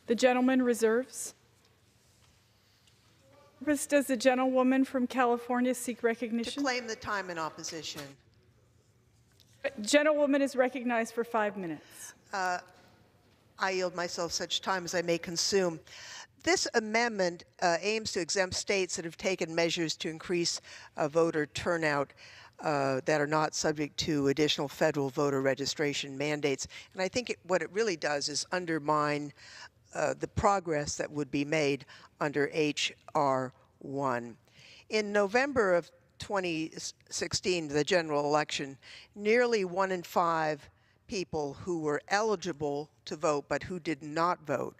The gentleman reserves. Does the gentlewoman from California seek recognition? To claim the time in opposition. Gentlewoman is recognized for 5 minutes. I yield myself such time as I may consume. This amendment aims to exempt states that have taken measures to increase voter turnout that are not subject to additional federal voter registration mandates. And I think what it really does is undermine the progress that would be made under H.R. 1. In November of 2016, the general election, nearly 1 in 5 people who were eligible to vote but who did not vote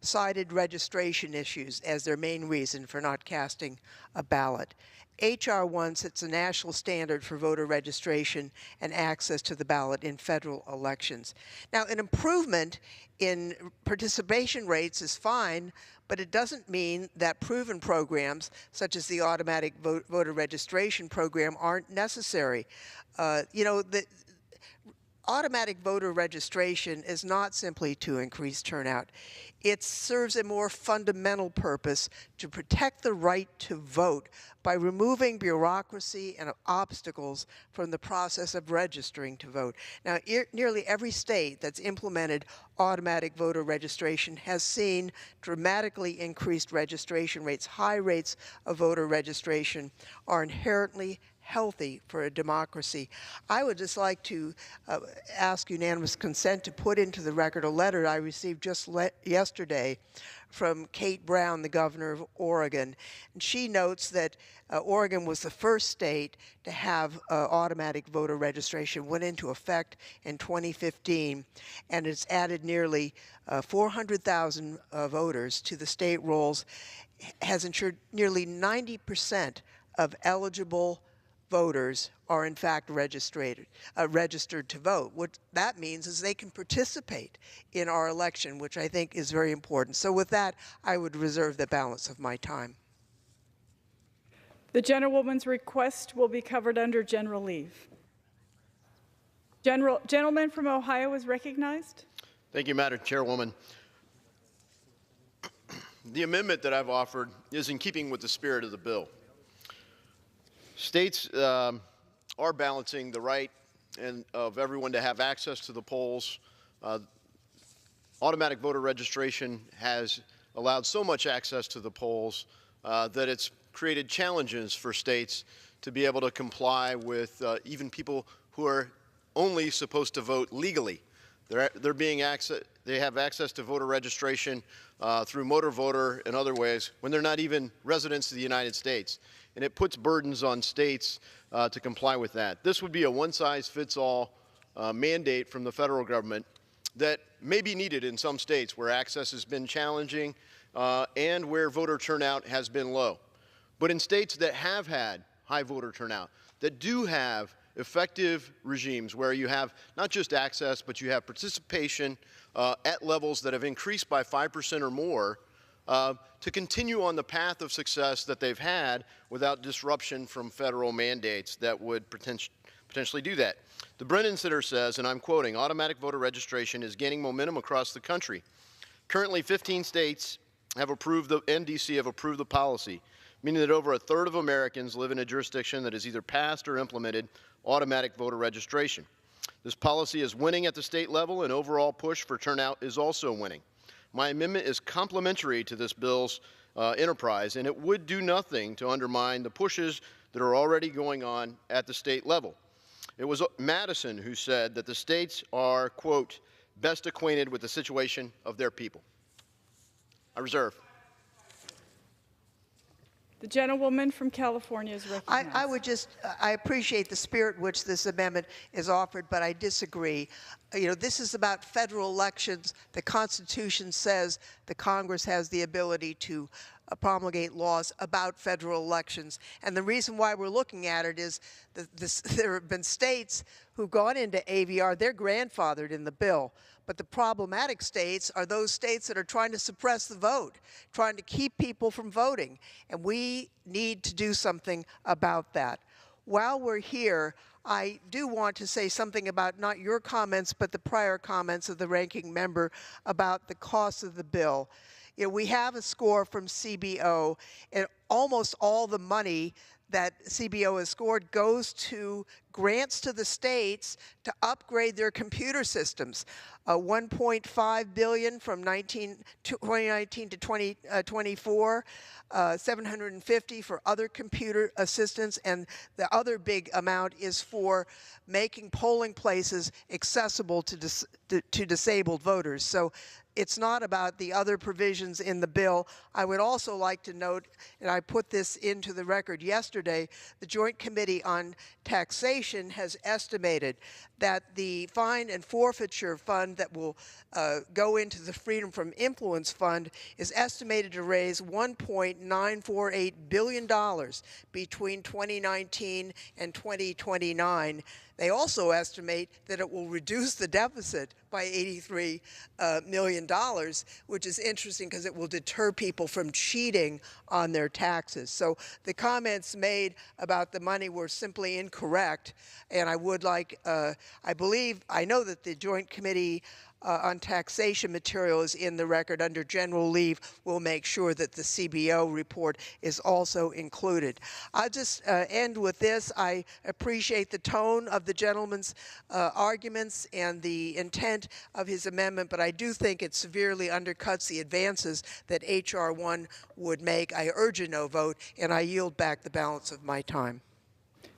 cited registration issues as their main reason for not casting a ballot. H.R. 1 sets a national standard for voter registration and access to the ballot in federal elections. Now, an improvement in participation rates is fine, but it doesn't mean that proven programs, such as the automatic voter registration program, aren't necessary. The automatic voter registration is not simply to increase turnout. It serves a more fundamental purpose to protect the right to vote by removing bureaucracy and obstacles from the process of registering to vote. Now, nearly every state that's implemented automatic voter registration has seen dramatically increased registration rates. High rates of voter registration are inherently healthy for a democracy. I would just like to ask unanimous consent to put into the record a letter I received just yesterday from Kate Brown, the governor of Oregon. And she notes that Oregon was the first state to have automatic voter registration, went into effect in 2015, and it's added nearly 400,000 voters to the state rolls, has ensured nearly 90% of eligible voters are in fact registered to vote. What that means is they can participate in our election, which I think is very important. So with that, I would reserve the balance of my time. The gentlewoman's request will be covered under general leave. Gentleman from Ohio is recognized. Thank you, Madam Chairwoman. The amendment that I've offered is in keeping with the spirit of the bill. States are balancing the right of everyone to have access to the polls. Automatic voter registration has allowed so much access to the polls that it's created challenges for states to be able to comply with even people who are only supposed to vote legally. They have access to voter registration through motor voter and other ways when they're not even residents of the United States. And it puts burdens on states to comply with that. This would be a one-size-fits-all mandate from the federal government that may be needed in some states where access has been challenging and where voter turnout has been low. But in states that have had high voter turnout, that do have effective regimes where you have not just access, but you have participation at levels that have increased by 5% or more, to continue on the path of success that they've had without disruption from federal mandates that would potentially do that. The Brennan Center says, and I'm quoting, automatic voter registration is gaining momentum across the country. Currently, 15 states have approved and DC have approved the policy, meaning that over a third of Americans live in a jurisdiction that has either passed or implemented automatic voter registration. This policy is winning at the state level, and overall push for turnout is also winning. My amendment is complementary to this bill's enterprise, and it would do nothing to undermine the pushes that are already going on at the state level. It was Madison who said that the states are, quote, best acquainted with the situation of their people. I reserve. The gentlewoman from California is recognized. I appreciate the spirit in which this amendment is offered, but I disagree. This is about federal elections. The Constitution says the Congress has the ability to promulgate laws about federal elections. And the reason why we're looking at it is that there have been states who've gone into AVR, they're grandfathered in the bill. But the problematic states are those states that are trying to suppress the vote, trying to keep people from voting. And we need to do something about that. While we're here, I do want to say something about not your comments, but the prior comments of the ranking member about the cost of the bill. You know, we have a score from CBO, and almost all the money that CBO has scored goes to grants to the states to upgrade their computer systems. $1.5 billion from 2019 to 2024, $750 for other computer assistance, and the other big amount is for making polling places accessible to disabled voters. So it's not about the other provisions in the bill. I would also like to note, and I put this into the record yesterday, the Joint Committee on Taxation has estimated that the fine and forfeiture fund that will go into the Freedom from Influence Fund is estimated to raise $1.948 billion between 2019 and 2029. They also estimate that it will reduce the deficit by $83 million, which is interesting because it will deter people from cheating on their taxes. So the comments made about the money were simply incorrect, and I would like, I know that the Joint Committee on Taxation material is in the record under general leave. We'll make sure that the CBO report is also included. I'll just end with this. I appreciate the tone of the gentleman's arguments and the intent of his amendment, but I do think it severely undercuts the advances that H.R. 1 would make. I urge a no vote, and I yield back the balance of my time.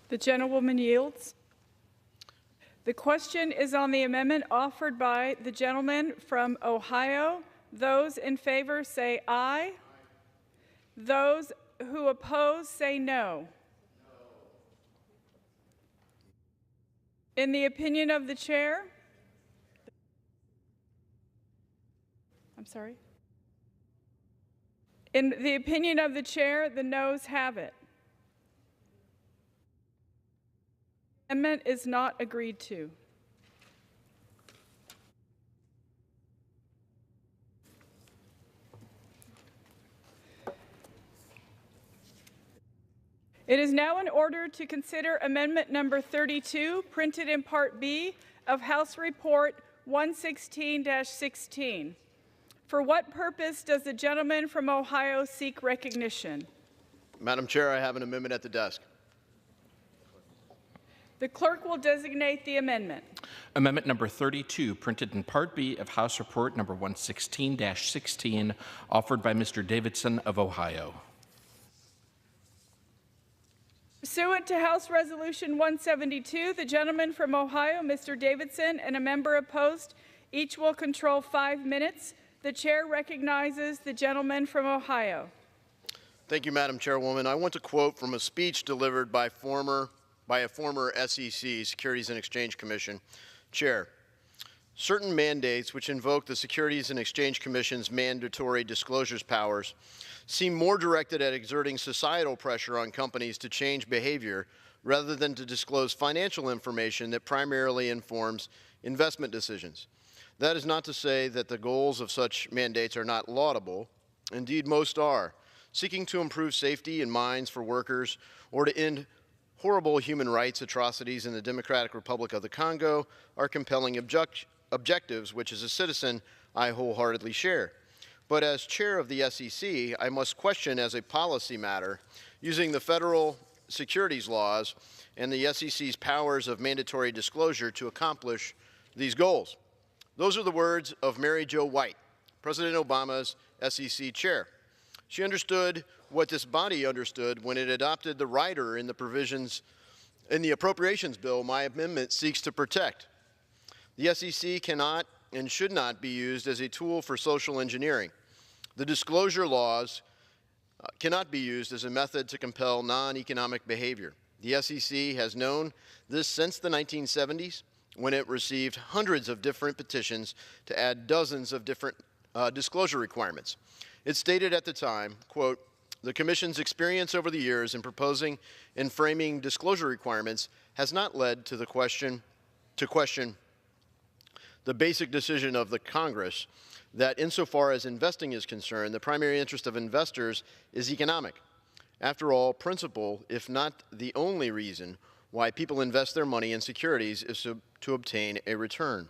The gentlewoman yields. The question is on the amendment offered by the gentleman from Ohio. Those in favor say aye. Those who oppose say no. In the opinion of the chair, in the opinion of the chair, the noes have it. Amendment is not agreed to. It is now in order to consider amendment number 32, printed in Part B of House Report 116-16. For what purpose does the gentleman from Ohio seek recognition? Madam Chair, I have an amendment at the desk. The clerk will designate the amendment. Amendment number 32, printed in Part B of House Report number 116-16, offered by Mr. Davidson of Ohio. Pursuant to House Resolution 172, the gentleman from Ohio, Mr. Davidson, and a member opposed, each will control 5 minutes. The chair recognizes the gentleman from Ohio. Thank you, Madam Chairwoman. I want to quote from a speech delivered by a former SEC, Securities and Exchange Commission, chair. Certain mandates which invoke the Securities and Exchange Commission's mandatory disclosures powers seem more directed at exerting societal pressure on companies to change behavior rather than to disclose financial information that primarily informs investment decisions. That is not to say that the goals of such mandates are not laudable. Indeed, most are. Seeking to improve safety in mines for workers or to end horrible human rights atrocities in the Democratic Republic of the Congo are compelling objectives, which as a citizen I wholeheartedly share. But as chair of the SEC, I must question as a policy matter, using the federal securities laws and the SEC's powers of mandatory disclosure to accomplish these goals. Those are the words of Mary Jo White, President Obama's SEC chair. She understood what this body understood when it adopted the rider in the provisions in the Appropriations bill my amendment seeks to protect. The SEC cannot and should not be used as a tool for social engineering. The disclosure laws cannot be used as a method to compel non-economic behavior. The SEC has known this since the 1970s, when it received hundreds of different petitions to add dozens of different disclosure requirements. It stated at the time, quote, "The Commission's experience over the years in proposing and framing disclosure requirements has not led to question the basic decision of the Congress that insofar as investing is concerned, the primary interest of investors is economic. After all, principal, if not the only reason why people invest their money in securities is to obtain a return.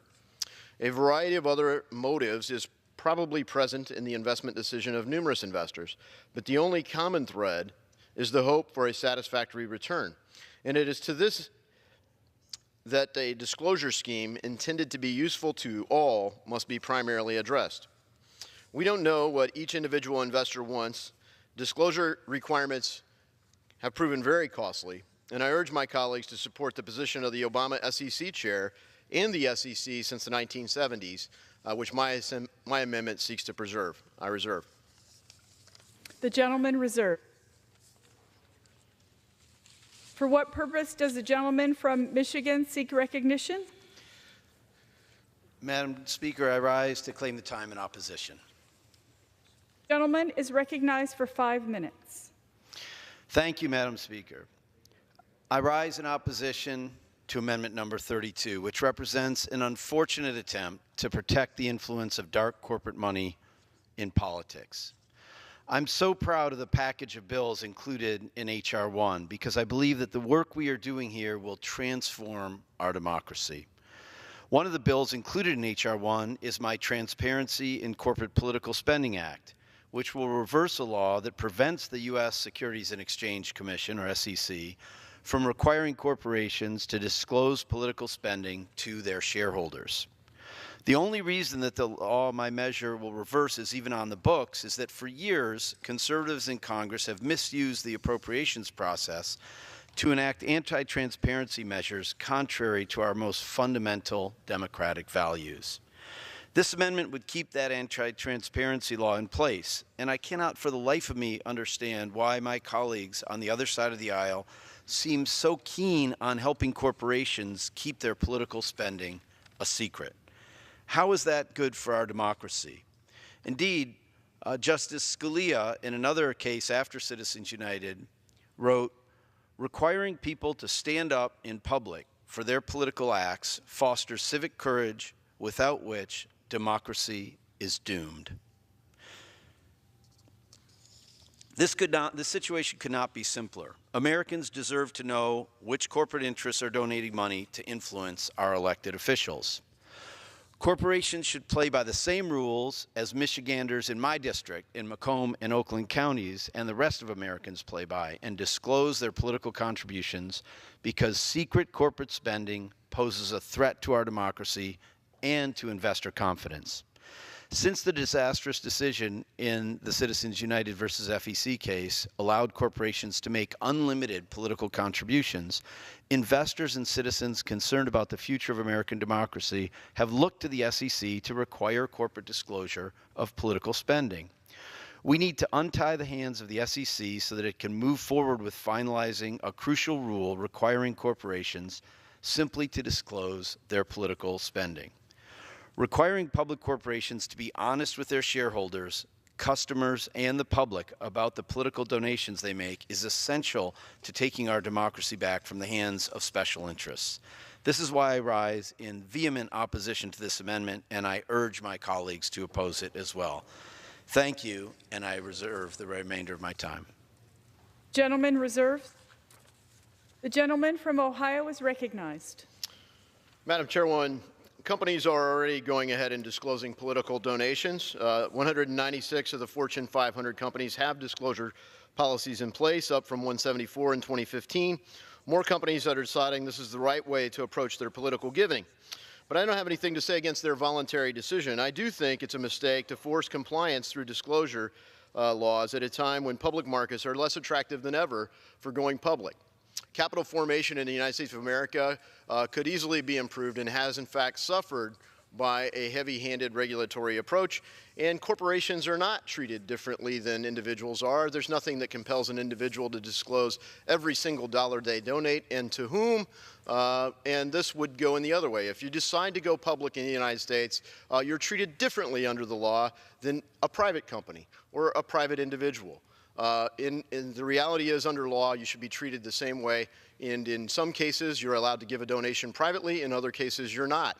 A variety of other motives is probably present in the investment decision of numerous investors, but the only common thread is the hope for a satisfactory return. And it is to this that a disclosure scheme intended to be useful to all must be primarily addressed. We don't know what each individual investor wants. Disclosure requirements have proven very costly, and I urge my colleagues to support the position of the Obama SEC chair and the SEC since the 1970s, which my amendment seeks to preserve. I reserve. The gentleman reserved. For what purpose does the gentleman from Michigan seek recognition? Madam Speaker, I rise to claim the time in opposition. The gentleman is recognized for 5 minutes. Thank you, Madam Speaker. I rise in opposition to Amendment number 32, which represents an unfortunate attempt to protect the influence of dark corporate money in politics. I'm so proud of the package of bills included in H.R. 1 because I believe that the work we are doing here will transform our democracy. One of the bills included in H.R. 1 is my Transparency in Corporate Political Spending Act, which will reverse a law that prevents the U.S. Securities and Exchange Commission, or SEC, from requiring corporations to disclose political spending to their shareholders. The only reason that the law my measure will reverse is even on the books is that for years, conservatives in Congress have misused the appropriations process to enact anti-transparency measures contrary to our most fundamental democratic values. This amendment would keep that anti-transparency law in place, and I cannot for the life of me understand why my colleagues on the other side of the aisle seem so keen on helping corporations keep their political spending a secret. How is that good for our democracy? Indeed, Justice Scalia, in another case after Citizens United, wrote, "Requiring people to stand up in public for their political acts fosters civic courage, without which democracy is doomed." This situation could not be simpler. Americans deserve to know which corporate interests are donating money to influence our elected officials. Corporations should play by the same rules as Michiganders in my district, in Macomb and Oakland counties, and the rest of Americans play by, and disclose their political contributions because secret corporate spending poses a threat to our democracy and to investor confidence. Since the disastrous decision in the Citizens United versus FEC case allowed corporations to make unlimited political contributions, investors and citizens concerned about the future of American democracy have looked to the SEC to require corporate disclosure of political spending. We need to untie the hands of the SEC so that it can move forward with finalizing a crucial rule requiring corporations simply to disclose their political spending. Requiring public corporations to be honest with their shareholders, customers, and the public about the political donations they make is essential to taking our democracy back from the hands of special interests. This is why I rise in vehement opposition to this amendment, and I urge my colleagues to oppose it as well. Thank you, and I reserve the remainder of my time. Gentleman reserved. The gentleman from Ohio is recognized. Madam Chairwoman, companies are already going ahead and disclosing political donations. 196 of the Fortune 500 companies have disclosure policies in place, up from 174 in 2015. More companies that are deciding this is the right way to approach their political giving. But I don't have anything to say against their voluntary decision. I do think it's a mistake to force compliance through disclosure laws at a time when public markets are less attractive than ever for going public. Capital formation in the United States of America could easily be improved and has in fact suffered by a heavy-handed regulatory approach, and corporations are not treated differently than individuals are. There's nothing that compels an individual to disclose every single dollar they donate and to whom, and this would go in the other way. If you decide to go public in the United States, you're treated differently under the law than a private company or a private individual. And the reality is, under law, you should be treated the same way, and in some cases, you're allowed to give a donation privately. In other cases, you're not.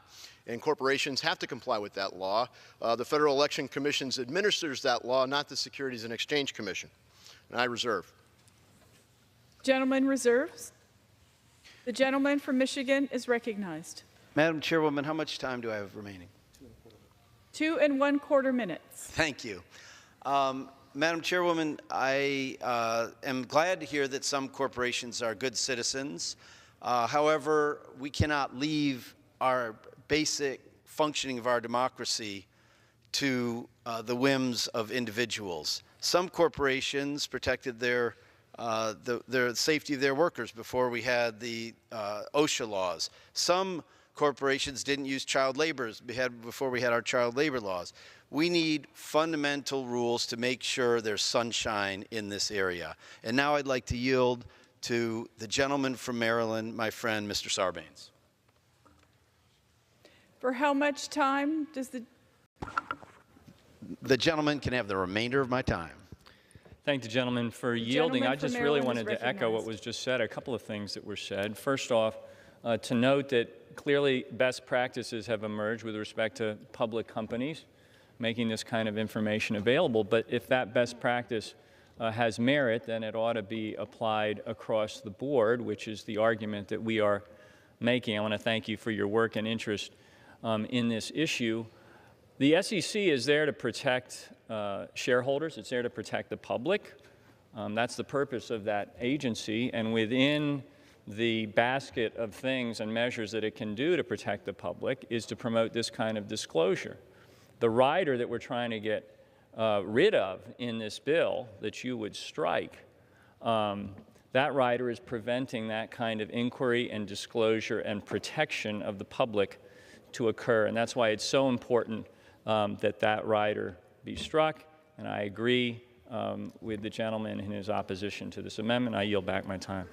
And corporations have to comply with that law. The Federal Election Commission administers that law, not the Securities and Exchange Commission. And I reserve. Gentleman reserves. The gentleman from Michigan is recognized. Madam Chairwoman, how much time do I have remaining? 2 1/4 minutes. Thank you. Madam Chairwoman, I am glad to hear that some corporations are good citizens. However, we cannot leave our basic functioning of our democracy to the whims of individuals. Some corporations protected their safety of their workers before we had the OSHA laws. Some corporations didn't use child labor before we had our child labor laws. We need fundamental rules to make sure there's sunshine in this area. And now I'd like to yield to the gentleman from Maryland, my friend, Mr. Sarbanes. For how much time does The gentleman can have the remainder of my time. Thank the gentleman for yielding. I just really wanted to echo what recognized. was just said, a couple of things that were said. First off, to note that clearly best practices have emerged with respect to public companies making this kind of information available, but if that best practice has merit, then it ought to be applied across the board, which is the argument that we are making. I want to thank you for your work and interest in this issue. The SEC is there to protect shareholders. It's there to protect the public. That's the purpose of that agency. And within the basket of things and measures that it can do to protect the public is to promote this kind of disclosure. The rider that we're trying to get rid of in this bill that you would strike, that rider is preventing that kind of inquiry and disclosure and protection of the public to occur. And that's why it's so important that rider be struck. And I agree with the gentleman in his opposition to this amendment. I yield back my time.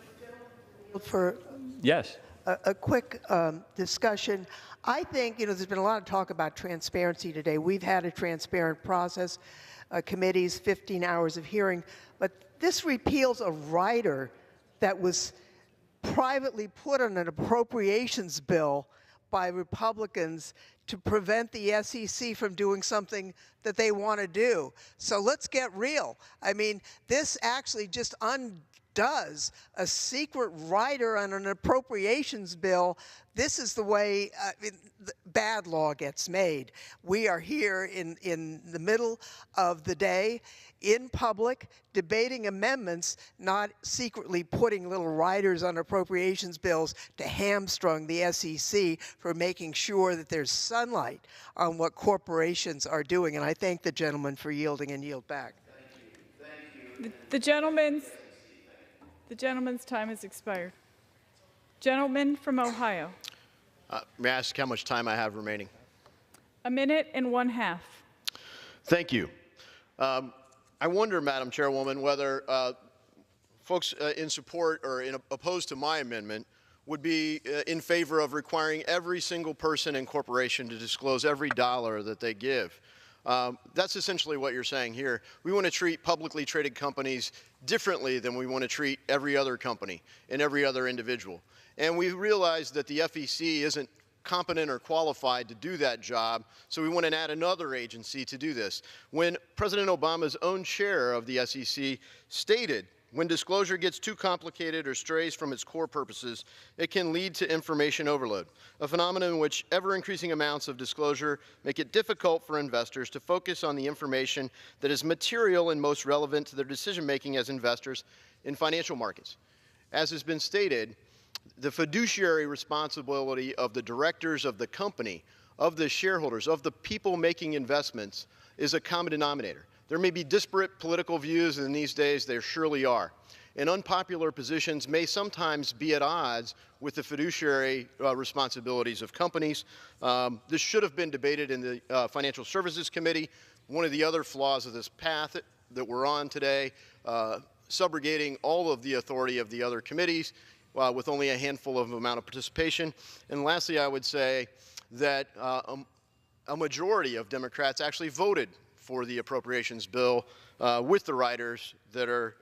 For Yes. a quick discussion, I think, there's been a lot of talk about transparency today. We've had a transparent process, committees, 15 hours of hearing, but this repeals a rider that was privately put on an appropriations bill by Republicans to prevent the SEC from doing something that they want to do. So let's get real. I mean, this actually just undoes a secret rider on an appropriations bill. This is the way bad law gets made. We are here in the middle of the day, in public, debating amendments, not secretly putting little riders on appropriations bills to hamstrung the SEC for making sure that there's sunlight on what corporations are doing. And I thank the gentleman for yielding and yield back. Thank you. The gentleman's time has expired. Gentleman from Ohio. May I ask how much time I have remaining? 1 minute and 1/2. Thank you. I wonder, Madam Chairwoman, whether folks in support or opposed to my amendment would be in favor of requiring every single person and corporation to disclose every dollar that they give. That's essentially what you're saying here. We want to treat publicly traded companies differently than we want to treat every other company and every other individual. And we realize that the FEC isn't competent or qualified to do that job, so we want to add another agency to do this. When President Obama's own chair of the SEC stated, when disclosure gets too complicated or strays from its core purposes, it can lead to information overload, a phenomenon in which ever-increasing amounts of disclosure make it difficult for investors to focus on the information that is material and most relevant to their decision-making as investors in financial markets. As has been stated, the fiduciary responsibility of the directors of the company, of the shareholders, of the people making investments is a common denominator. There may be disparate political views, and these days there surely are. And unpopular positions may sometimes be at odds with the fiduciary responsibilities of companies. This should have been debated in the Financial Services Committee. One of the other flaws of this path that we're on today, subrogating all of the authority of the other committees with only a handful of amount of participation. And lastly, I would say that a majority of Democrats actually voted for the appropriations bill with the riders that are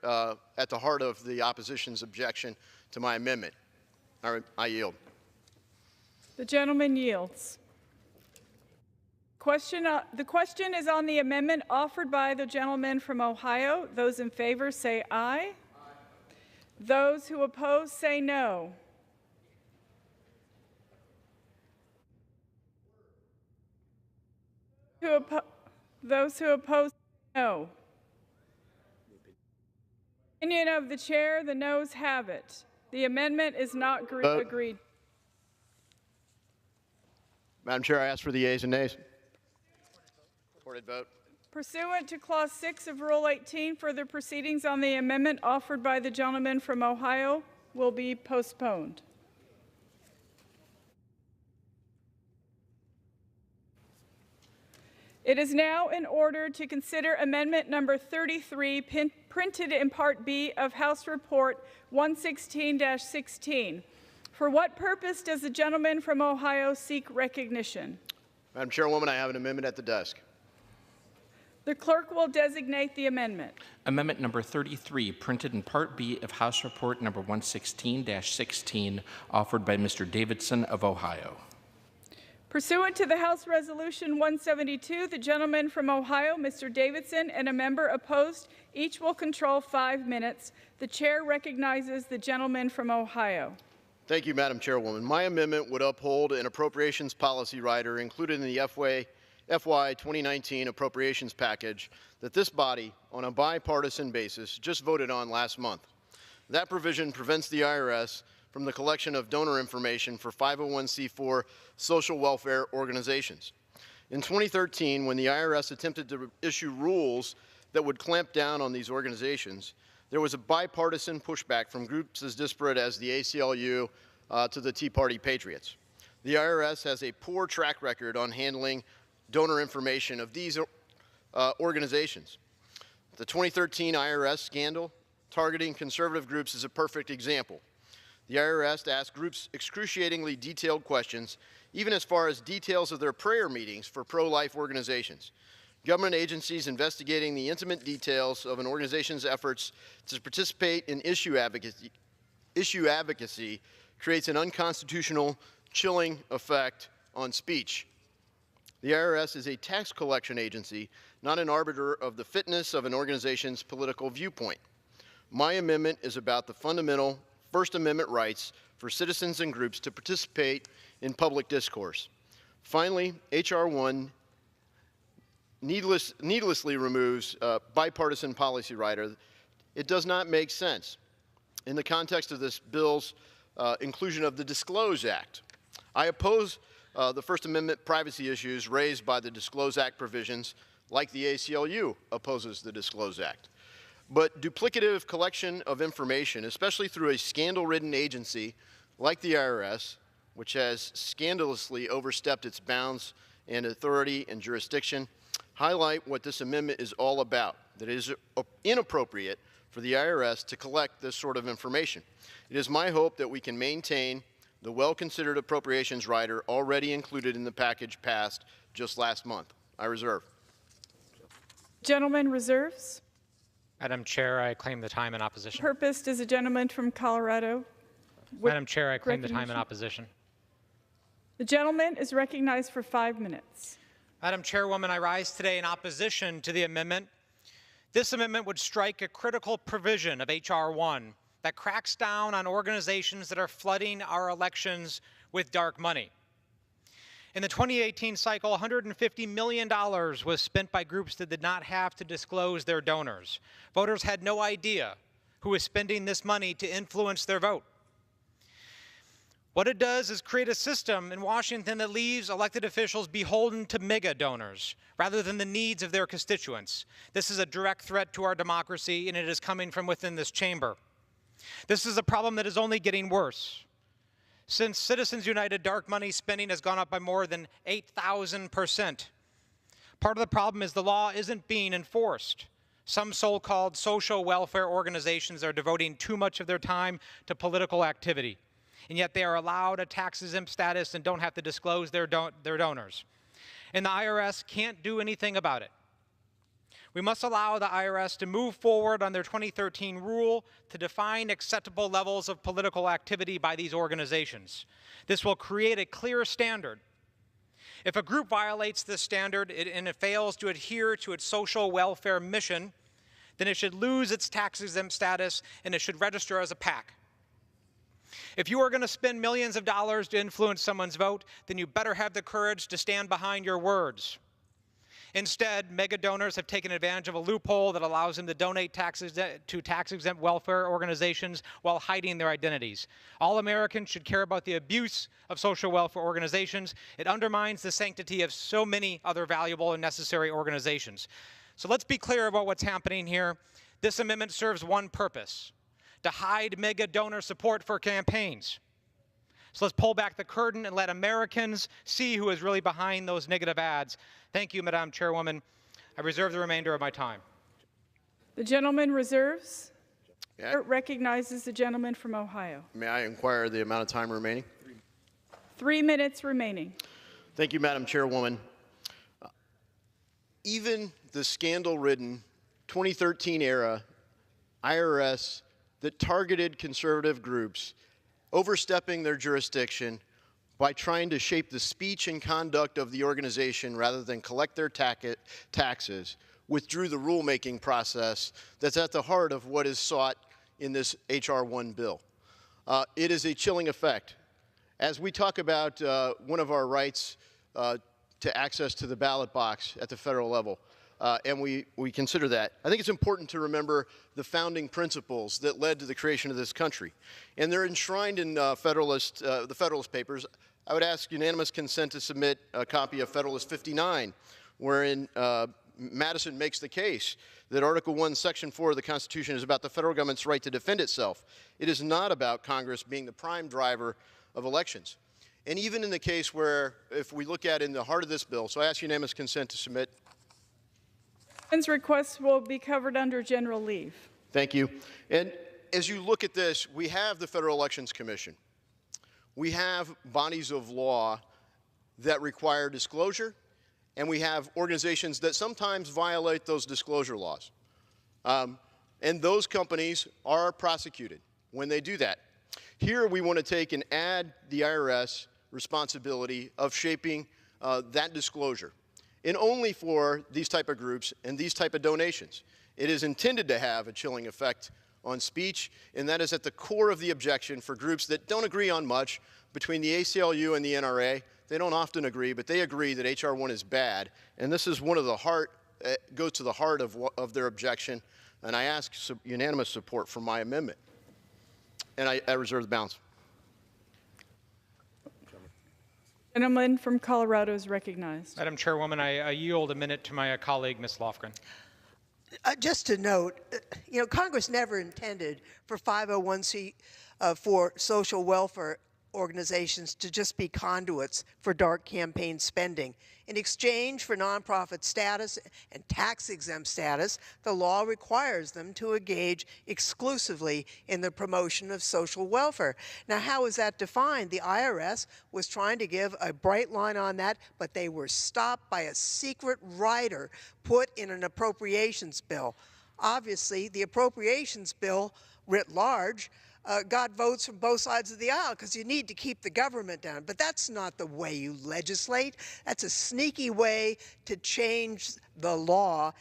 at the heart of the opposition's objection to my amendment. I yield. The gentleman yields. The question is on the amendment offered by the gentleman from Ohio. Those in favor say aye. Those who oppose say no. Those who oppose, no. Opinion of the chair, the noes have it. The amendment is not agreed. Madam Chair, I ask for the yeas and nays. Recorded vote. Pursuant to Clause 6 of Rule 18, further proceedings on the amendment offered by the gentleman from Ohio will be postponed. It is now in order to consider Amendment Number 33, printed in Part B of House Report 116-16. For what purpose does the gentleman from Ohio seek recognition? Madam Chairwoman, I have an amendment at the desk. The clerk will designate the amendment. Amendment number 33, printed in Part B of House Report number 116-16, offered by Mr. Davidson of Ohio. Pursuant to the House Resolution 172, the gentleman from Ohio, Mr. Davidson, and a member opposed, each will control 5 minutes. The chair recognizes the gentleman from Ohio. Thank you, Madam Chairwoman. My amendment would uphold an appropriations policy rider included in the FY 2019 appropriations package that this body, on a bipartisan basis, just voted on last month. That provision prevents the IRS from the collection of donor information for 501c4 social welfare organizations. In 2013, when the IRS attempted to issue rules that would clamp down on these organizations, there was a bipartisan pushback from groups as disparate as the ACLU to the Tea Party Patriots. The IRS has a poor track record on handling donor information of these organizations. The 2013 IRS scandal targeting conservative groups is a perfect example. The IRS asked groups excruciatingly detailed questions, even as far as details of their prayer meetings for pro-life organizations. Government agencies investigating the intimate details of an organization's efforts to participate in issue advocacy creates an unconstitutional, chilling effect on speech. The IRS is a tax collection agency, not an arbiter of the fitness of an organization's political viewpoint. My amendment is about the fundamental First Amendment rights for citizens and groups to participate in public discourse. Finally, H.R. 1 needlessly removes bipartisan policy rider. It does not make sense in the context of this bill's inclusion of the Disclose Act. I oppose the First Amendment privacy issues raised by the Disclose Act provisions, like the ACLU opposes the Disclose Act. But duplicative collection of information, especially through a scandal-ridden agency like the IRS, which has scandalously overstepped its bounds and authority and jurisdiction, highlight what this amendment is all about, that it is inappropriate for the IRS to collect this sort of information. It is my hope that we can maintain the well-considered appropriations rider already included in the package passed just last month. I reserve. Gentleman reserves. Madam Chair, I claim the time in opposition. Purpose does a gentleman from Colorado. Madam Chair, I claim the time in opposition. The gentleman is recognized for 5 minutes. Madam Chairwoman, I rise today in opposition to the amendment. This amendment would strike a critical provision of H.R. 1 that cracks down on organizations that are flooding our elections with dark money. In the 2018 cycle, $150 million was spent by groups that did not have to disclose their donors. Voters had no idea who was spending this money to influence their vote. What it does is create a system in Washington that leaves elected officials beholden to mega donors rather than the needs of their constituents. This is a direct threat to our democracy, and it is coming from within this chamber. This is a problem that is only getting worse. Since Citizens United, dark money spending has gone up by more than 8,000%. Part of the problem is the law isn't being enforced. Some so-called social welfare organizations are devoting too much of their time to political activity, and yet they are allowed a tax-exempt status and don't have to disclose their donors. And the IRS can't do anything about it. We must allow the IRS to move forward on their 2013 rule to define acceptable levels of political activity by these organizations. This will create a clear standard. If a group violates this standard and it fails to adhere to its social welfare mission, then it should lose its tax-exempt status and it should register as a PAC. If you are going to spend millions of dollars to influence someone's vote, then you better have the courage to stand behind your words. Instead, mega donors have taken advantage of a loophole that allows them to donate to tax-exempt welfare organizations while hiding their identities. All Americans should care about the abuse of social welfare organizations. It undermines the sanctity of so many other valuable and necessary organizations. So let's be clear about what's happening here. This amendment serves one purpose: to hide mega donor support for campaigns. So let's pull back the curtain and let Americans see who is really behind those negative ads. Thank you, Madam Chairwoman. I reserve the remainder of my time. The gentleman reserves. Yeah. Recognizes the gentleman from Ohio. May I inquire the amount of time remaining? 3 minutes remaining. Thank you, Madam Chairwoman. Even the scandal-ridden 2013 era IRS that targeted conservative groups, overstepping their jurisdiction by trying to shape the speech and conduct of the organization rather than collect their taxes, withdrew the rulemaking process that's at the heart of what is sought in this H.R. 1 bill. It is a chilling effect. As we talk about one of our rights to access to the ballot box at the federal level, and we consider that, I think it's important to remember the founding principles that led to the creation of this country. And they're enshrined in the Federalist Papers. I would ask unanimous consent to submit a copy of Federalist 59, wherein Madison makes the case that Article 1, Section 4 of the Constitution is about the federal government's right to defend itself. It is not about Congress being the prime driver of elections. And even in the case where, if we look at in the heart of this bill, so I ask unanimous consent to submit. Requests will be covered under general leave. Thank you. And as you look at this, we have the Federal Elections Commission. We have bodies of law that require disclosure, and we have organizations that sometimes violate those disclosure laws. And those companies are prosecuted when they do that. Here we want to take and add the IRS responsibility of shaping that disclosure, and only for these type of groups and these type of donations. It is intended to have a chilling effect on speech, and that is at the core of the objection for groups that don't agree on much between the ACLU and the NRA. They don't often agree, but they agree that H.R. 1 is bad, and this is one of the goes to the heart of their objection, and I ask unanimous support for my amendment. And I reserve the balance. Gentleman from Colorado is recognized. Madam Chairwoman, I yield a minute to my colleague, Ms. Lofgren. Just to note, Congress never intended for 501c for social welfare organizations to just be conduits for dark campaign spending. In exchange for nonprofit status and tax-exempt status, the law requires them to engage exclusively in the promotion of social welfare. Now, how is that defined? The IRS was trying to give a bright line on that, but they were stopped by a secret rider put in an appropriations bill. Obviously, the appropriations bill, writ large, got votes from both sides of the aisle because you need to keep the government down. But that's not the way you legislate. That's a sneaky way to change the law.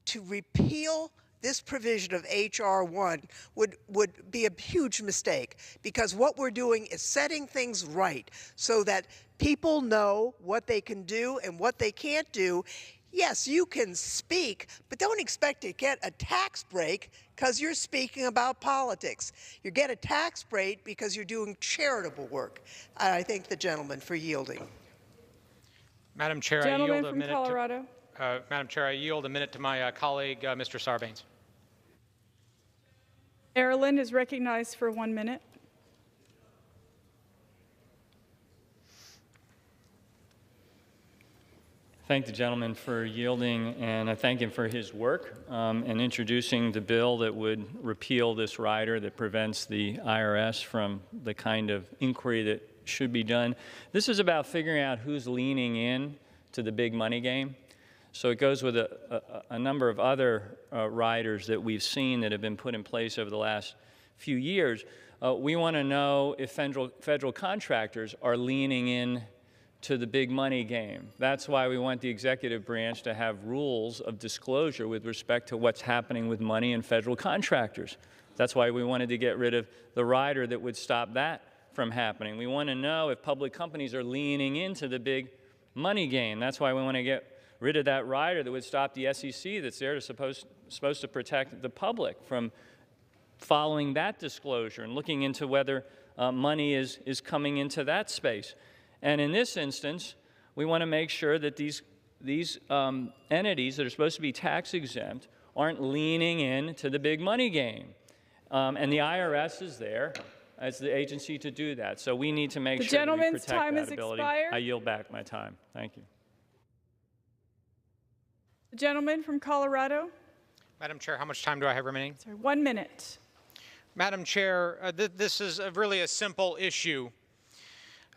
To repeal this provision of H.R. 1 would be a huge mistake, because what we're doing is setting things right so that people know what they can do and what they can't do. Yes, you can speak, but don't expect to get a tax break because you're speaking about politics. You get a tax break because you're doing charitable work. I thank the gentleman for yielding. Madam Chair, Gentleman I yield a from minute. Colorado. Madam Chair, I yield a minute to my colleague, Mr. Sarbanes. Maryland is recognized for 1 minute. Thank the gentleman for yielding, and I thank him for his work in introducing the bill that would repeal this rider that prevents the IRS from the kind of inquiry that should be done. This is about figuring out who's leaning in to the big money game. So it goes with a number of other riders that we've seen that have been put in place over the last few years. We want to know if federal contractors are leaning in to the big money game. That's why we want the executive branch to have rules of disclosure with respect to what's happening with money and federal contractors. That's why we wanted to get rid of the rider that would stop that from happening. We want to know if public companies are leaning into the big money game. That's why we want to get rid of that rider that would stop the SEC that's there to supposed to protect the public from following that disclosure and looking into whether money is coming into that space. And in this instance, we want to make sure that these entities that are supposed to be tax exempt aren't leaning in to the big money game. And the IRS is there as the agency to do that. So we need to make sure that we protect that ability. The gentleman's time has expired. I yield back my time. Thank you. The gentleman from Colorado. Madam Chair, how much time do I have remaining? Sorry, 1 minute. Madam Chair, this is really a simple issue.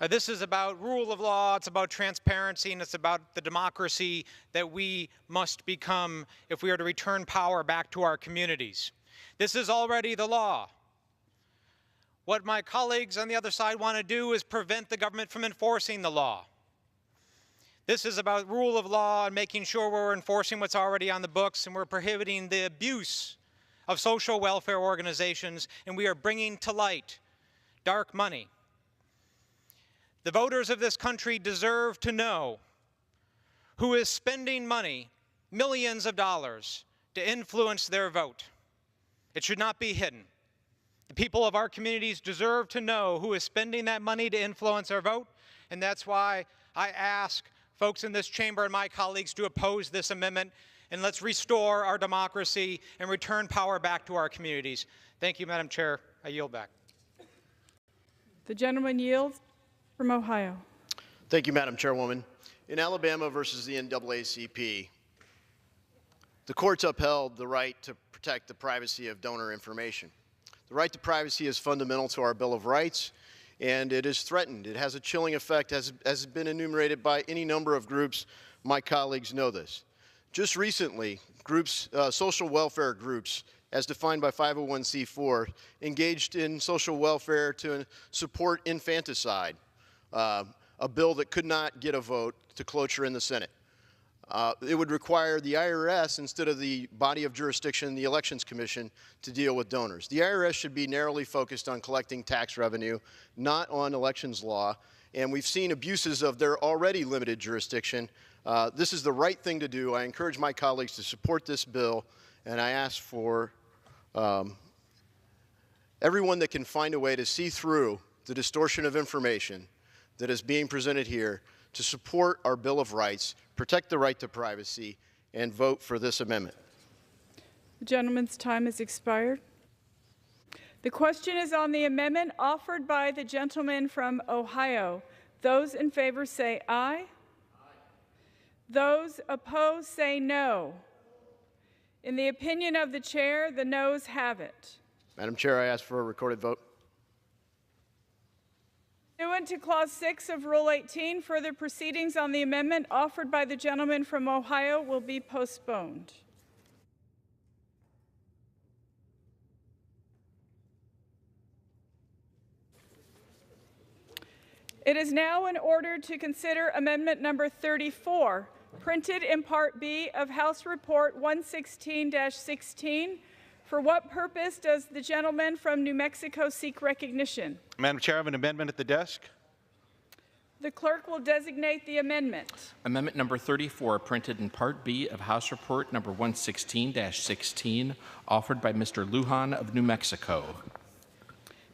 This is about rule of law, it's about transparency, and it's about the democracy that we must become if we are to return power back to our communities. This is already the law. What my colleagues on the other side want to do is prevent the government from enforcing the law. This is about rule of law and making sure we're enforcing what's already on the books, and we're prohibiting the abuse of social welfare organizations, and we are bringing to light dark money. The voters of this country deserve to know who is spending money, millions of dollars, to influence their vote. It should not be hidden. The people of our communities deserve to know who is spending that money to influence our vote, and that's why I ask folks in this chamber and my colleagues to oppose this amendment, and let's restore our democracy and return power back to our communities. Thank you, Madam Chair. I yield back. The gentleman yields. From Ohio. Thank you, Madam Chairwoman. In Alabama versus the NAACP, the courts upheld the right to protect the privacy of donor information. The right to privacy is fundamental to our Bill of Rights, and it is threatened. It has a chilling effect, as has been enumerated by any number of groups. My colleagues know this. Just recently, social welfare groups, as defined by 501c4, engaged in social welfare to support infanticide. A bill that could not get a vote to cloture in the Senate. It would require the IRS, instead of the body of jurisdiction, the Elections Commission, to deal with donors. The IRS should be narrowly focused on collecting tax revenue, not on elections law, and we've seen abuses of their already limited jurisdiction. This is the right thing to do. I encourage my colleagues to support this bill, and I ask for everyone that can find a way to see through the distortion of information that is being presented here to support our Bill of Rights, protect the right to privacy, and vote for this amendment. The gentleman's time has expired. The question is on the amendment offered by the gentleman from Ohio. Those in favor say aye. Aye. Those opposed say no. In the opinion of the chair, the noes have it. Madam Chair, I ask for a recorded vote. Pursuant to Clause 6 of Rule 18, further proceedings on the amendment offered by the gentleman from Ohio will be postponed. It is now in order to consider Amendment Number 34, printed in Part B of House Report 116-16. For what purpose does the gentleman from New Mexico seek recognition? Madam Chair, I have an amendment at the desk. The clerk will designate the amendment. Amendment number 34, printed in Part B of House Report number 116-16, offered by Mr. Lujan of New Mexico.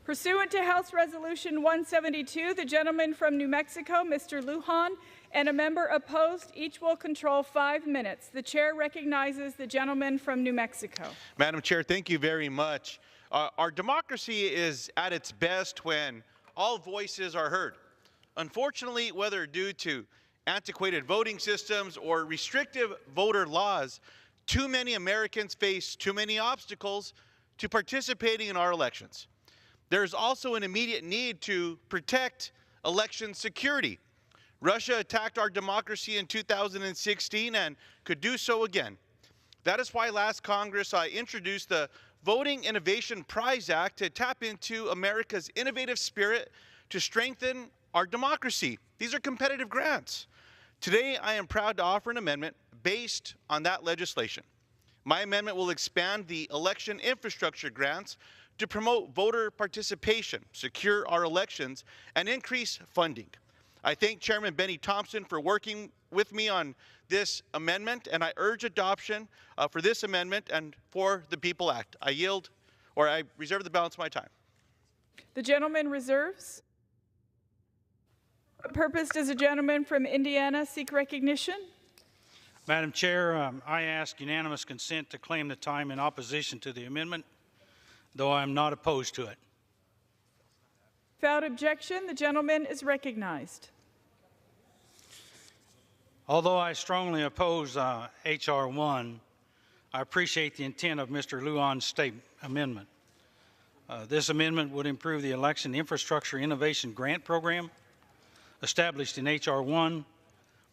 Pursuant to House Resolution 172, the gentleman from New Mexico, Mr. Lujan, and a member opposed, each will control 5 minutes. The chair recognizes the gentleman from New Mexico. Madam Chair, thank you very much. Our democracy is at its best when all voices are heard. Unfortunately, whether due to antiquated voting systems or restrictive voter laws, too many Americans face too many obstacles to participating in our elections. There's also an immediate need to protect election security. Russia attacked our democracy in 2016 and could do so again. That is why last Congress I introduced the Voting Innovation Prize Act to tap into America's innovative spirit to strengthen our democracy. These are competitive grants. Today, I am proud to offer an amendment based on that legislation. My amendment will expand the election infrastructure grants to promote voter participation, secure our elections, and increase funding. I thank Chairman Benny Thompson for working with me on this amendment, and I urge adoption for this amendment and for the PEOPLE Act. I yield, or I reserve the balance of my time. The gentleman reserves. What purpose does a gentleman from Indiana seek recognition? Madam Chair, I ask unanimous consent to claim the time in opposition to the amendment, though I am not opposed to it. Without objection, the gentleman is recognized. Although I strongly oppose H.R. 1, I appreciate the intent of Mr. Lewin's state amendment. This amendment would improve the Election Infrastructure Innovation Grant Program established in H.R. 1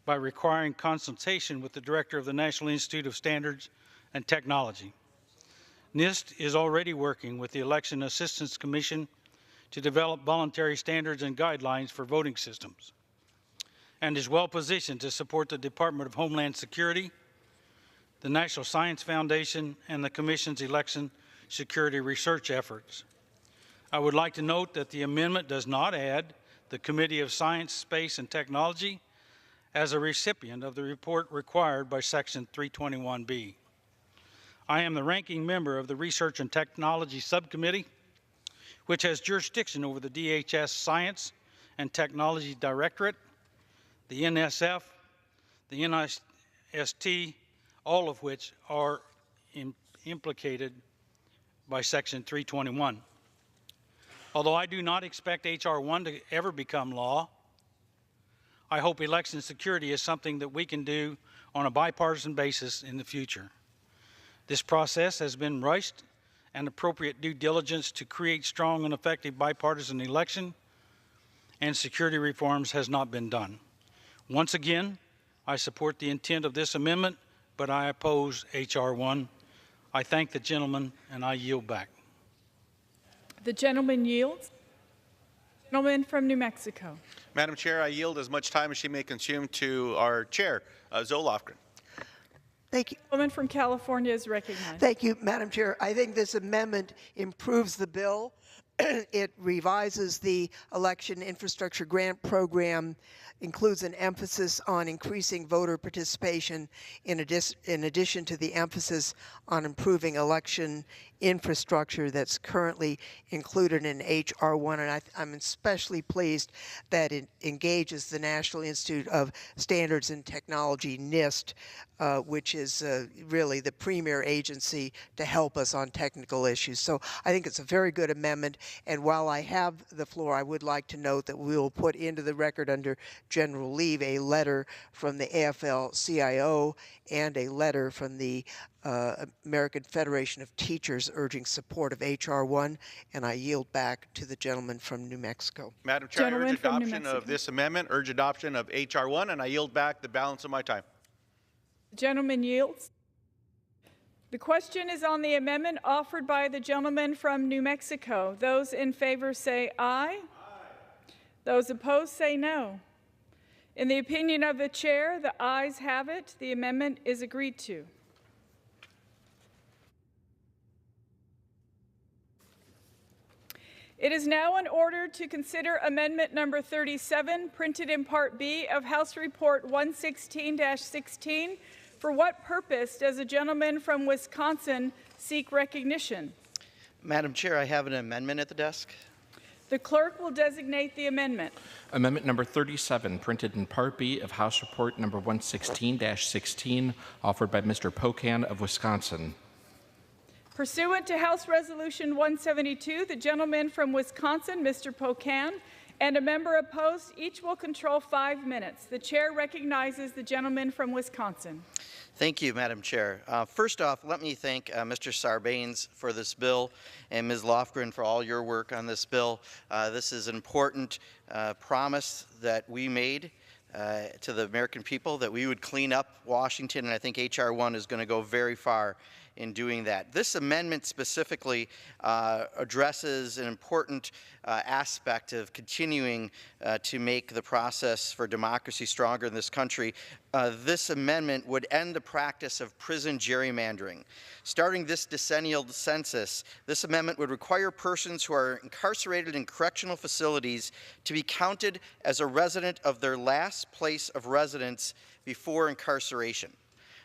by requiring consultation with the Director of the National Institute of Standards and Technology. NIST is already working with the Election Assistance Commission to develop voluntary standards and guidelines for voting systems, and is well positioned to support the Department of Homeland Security, the National Science Foundation, and the Commission's election security research efforts. I would like to note that the amendment does not add the Committee of Science, Space, and Technology as a recipient of the report required by Section 321B. I am the ranking member of the Research and Technology Subcommittee, which has jurisdiction over the DHS Science and Technology Directorate, the NSF, the NIST, all of which are implicated by Section 321. Although I do not expect H.R. 1 to ever become law, I hope election security is something that we can do on a bipartisan basis in the future. This process has been rushed, and appropriate due diligence to create strong and effective bipartisan election and security reforms has not been done. Once again, I support the intent of this amendment, but I oppose H.R. 1. I thank the gentleman, and I yield back. The gentleman yields. Gentleman from New Mexico. Madam Chair, I yield as much time as she may consume to our chair, Zoe Lofgren. Thank you. The gentleman from California is recognized. Thank you, Madam Chair. I think this amendment improves the bill. It revises the Election Infrastructure Grant Program, includes an emphasis on increasing voter participation in addition to the emphasis on improving election infrastructure that's currently included in H.R. 1. And I'm especially pleased that it engages the National Institute of Standards and Technology, NIST, which is really the premier agency to help us on technical issues. So I think it's a very good amendment. And while I have the floor, I would like to note that we will put into the record under general leave a letter from the AFL-CIO and a letter from the American Federation of Teachers urging support of H.R. 1, and I yield back to the gentleman from New Mexico. Madam Chair, I urge adoption of this amendment, urge adoption of H.R. 1, and I yield back the balance of my time. The gentleman yields. The question is on the amendment offered by the gentleman from New Mexico. Those in favor say aye. Aye. Those opposed say no. In the opinion of the chair, the ayes have it. The amendment is agreed to. It is now in order to consider Amendment Number 37, printed in Part B of House Report 116-16. For what purpose does a gentleman from Wisconsin seek recognition? Madam Chair, I have an amendment at the desk. The clerk will designate the amendment. Amendment number 37, printed in Part B of House Report number 116-16, offered by Mr. Pocan of Wisconsin. Pursuant to House Resolution 172, the gentleman from Wisconsin, Mr. Pocan, and a member opposed, each will control 5 minutes. The chair recognizes the gentleman from Wisconsin. Thank you, Madam Chair. First off, let me thank Mr. Sarbanes for this bill and Ms. Lofgren for all your work on this bill. This is an important promise that we made to the American people, that we would clean up Washington, and I think H.R. 1 is going to go very far in doing that. This amendment specifically addresses an important aspect of continuing to make the process for democracy stronger in this country. This amendment would end the practice of prison gerrymandering. Starting this decennial census, this amendment would require persons who are incarcerated in correctional facilities to be counted as a resident of their last place of residence before incarceration.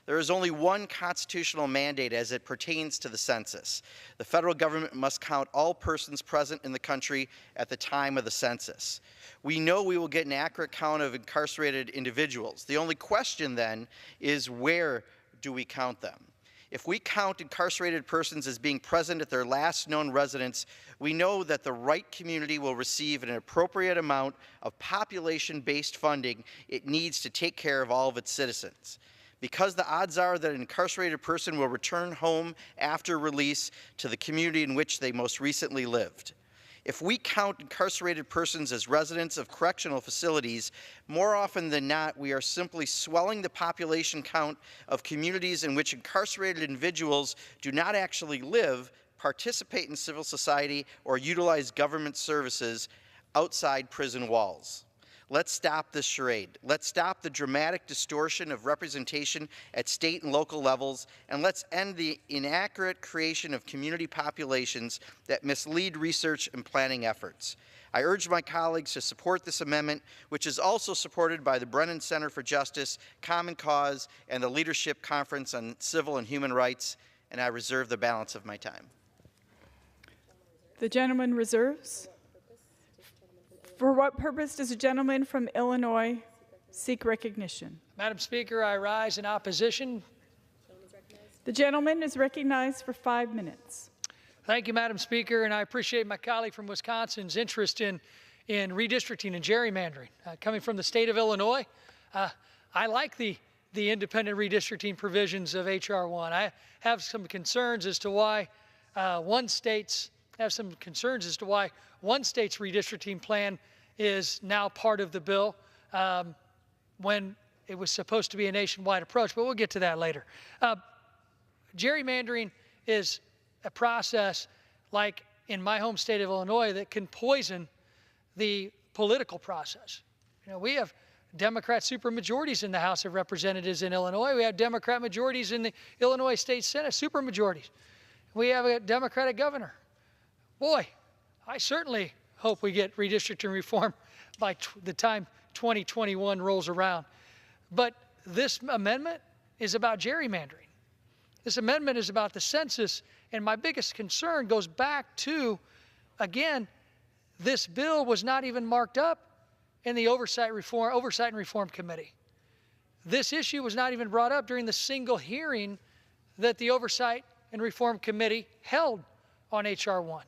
There is only one constitutional mandate as it pertains to the census. The federal government must count all persons present in the country at the time of the census. We know we will get an accurate count of incarcerated individuals. The only question then is, where do we count them? If we count incarcerated persons as being present at their last known residence, we know that the right community will receive an appropriate amount of population-based funding it needs to take care of all of its citizens. Because the odds are that an incarcerated person will return home after release to the community in which they most recently lived. If we count incarcerated persons as residents of correctional facilities, more often than not, we are simply swelling the population count of communities in which incarcerated individuals do not actually live, participate in civil society, or utilize government services outside prison walls. Let's stop this charade. Let's stop the dramatic distortion of representation at state and local levels, and let's end the inaccurate creation of community populations that mislead research and planning efforts. I urge my colleagues to support this amendment, which is also supported by the Brennan Center for Justice, Common Cause, and the Leadership Conference on Civil and Human Rights, and I reserve the balance of my time. The gentleman reserves. For what purpose does the gentleman from Illinois seek recognition? Madam Speaker, I rise in opposition. The gentleman is recognized for 5 minutes. Thank you, Madam Speaker, and I appreciate my colleague from Wisconsin's interest in redistricting and gerrymandering. Coming from the state of Illinois, I like the independent redistricting provisions of H.R. 1. I have some concerns as to why one state's redistricting plan is now part of the bill when it was supposed to be a nationwide approach, but we'll get to that later. Gerrymandering is a process, like in my home state of Illinois, that can poison the political process. You know, we have Democrat supermajorities in the House of Representatives in Illinois. We have Democrat majorities in the Illinois State Senate, supermajorities. We have a Democratic governor. Boy, I certainly hope we get redistricting reform by the time 2021 rolls around. But this amendment is about gerrymandering. This amendment is about the census, and my biggest concern goes back to, again, this bill was not even marked up in the Oversight and Reform Committee. This issue was not even brought up during the single hearing that the Oversight and Reform Committee held on H.R. 1.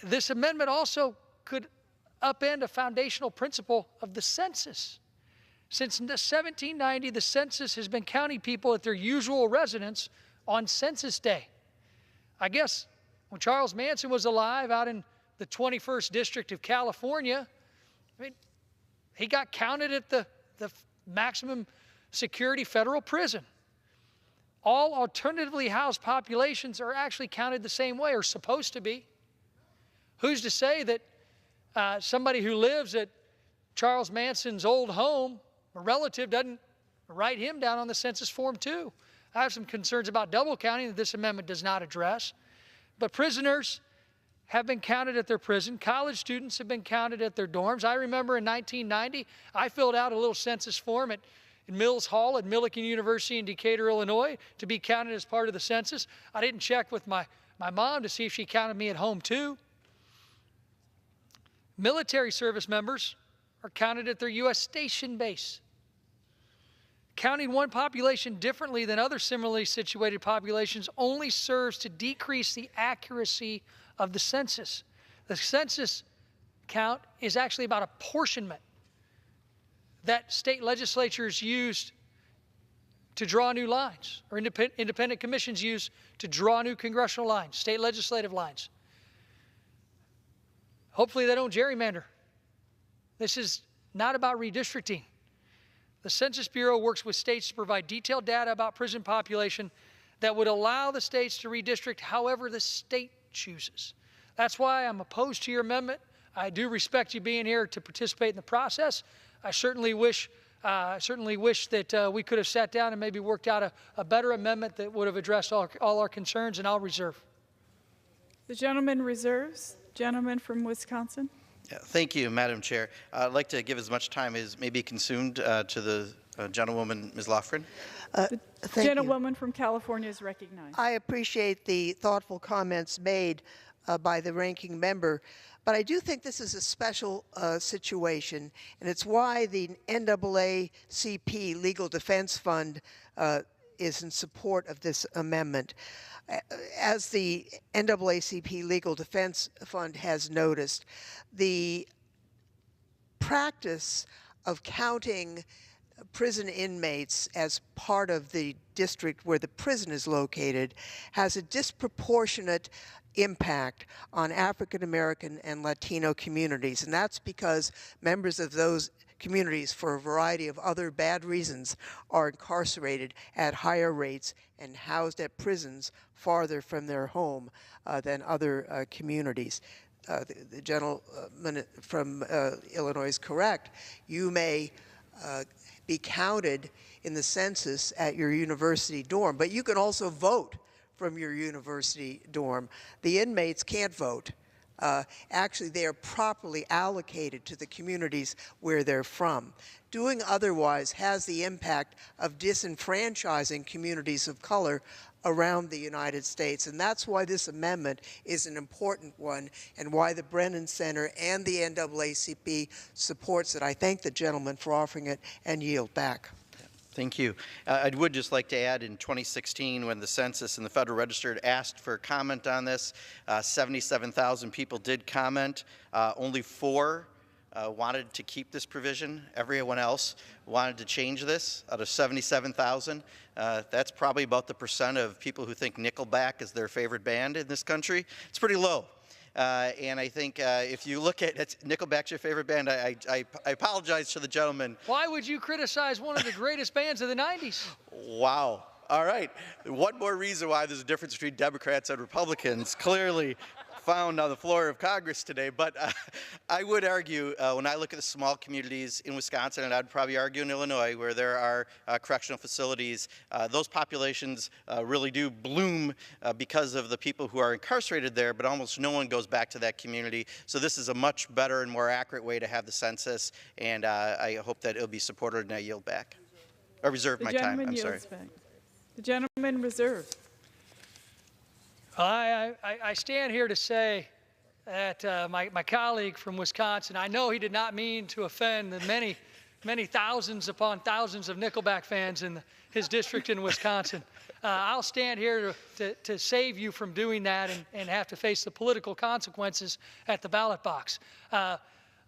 This amendment also could upend a foundational principle of the census. Since 1790, the census has been counting people at their usual residence on Census Day. I guess when Charles Manson was alive out in the 21st District of California, I mean, he got counted at the maximum security federal prison. All alternatively housed populations are actually counted the same way, or supposed to be. Who's to say that somebody who lives at Charles Manson's old home, a relative, doesn't write him down on the census form too? I have some concerns about double counting that this amendment does not address. But prisoners have been counted at their prison. College students have been counted at their dorms. I remember in 1990, I filled out a little census form at Mills Hall at Millikan University in Decatur, Illinois, to be counted as part of the census. I didn't check with my mom to see if she counted me at home too. Military service members are counted at their U.S. station base. Counting one population differently than other similarly situated populations only serves to decrease the accuracy of the census. The census count is actually about apportionment that state legislatures used to draw new lines, or independent commissions use to draw new congressional lines, state legislative lines. Hopefully they don't gerrymander. This is not about redistricting. The Census Bureau works with states to provide detailed data about prison population that would allow the states to redistrict however the state chooses. That's why I'm opposed to your amendment. I do respect you being here to participate in the process. I certainly wish that we could have sat down and maybe worked out a better amendment that would have addressed all our concerns, and I'll reserve. The gentleman reserves. Gentleman from Wisconsin. Yeah, thank you, Madam Chair. I'd like to give as much time as may be consumed to the gentlewoman, Ms. Lofgren. The gentlewoman from California is recognized. I appreciate the thoughtful comments made by the ranking member, but I do think this is a special situation, and it's why the NAACP Legal Defense Fund is in support of this amendment. As the NAACP Legal Defense Fund has noticed, the practice of counting prison inmates as part of the district where the prison is located has a disproportionate impact on African American and Latino communities, and that's because members of those communities, for a variety of other bad reasons, are incarcerated at higher rates and housed at prisons farther from their home than other communities. The gentleman from Illinois is correct. You may be counted in the census at your university dorm, but you can also vote from your university dorm. The inmates can't vote. Actually, they are properly allocated to the communities where they're from. Doing otherwise has the impact of disenfranchising communities of color around the United States, and that's why this amendment is an important one and why the Brennan Center and the NAACP supports it. I thank the gentleman for offering it and yield back. Thank you. I would just like to add, in 2016, when the Census and the Federal Register asked for comment on this, 77,000 people did comment. Only 4 wanted to keep this provision. Everyone else wanted to change this out of 77,000. That's probably about the percent of people who think Nickelback is their favorite band in this country. It's pretty low. And I think if you look at Nickelback's your favorite band, I apologize to the gentleman. Why would you criticize one of the greatest bands of the 90s? Wow. All right. One more reason why there's a difference between Democrats and Republicans clearly found on the floor of Congress today. But I would argue, when I look at the small communities in Wisconsin, and I'd probably argue in Illinois, where there are correctional facilities, those populations really do bloom because of the people who are incarcerated there, but almost no one goes back to that community. So this is a much better and more accurate way to have the census, and I hope that it'll be supported, and I yield back. I reserve my time. I'm sorry. Back. The gentleman reserved. I stand here to say that my colleague from Wisconsin, I know he did not mean to offend the many thousands upon thousands of Nickelback fans in his district in Wisconsin. I'll stand here to save you from doing that and have to face the political consequences at the ballot box.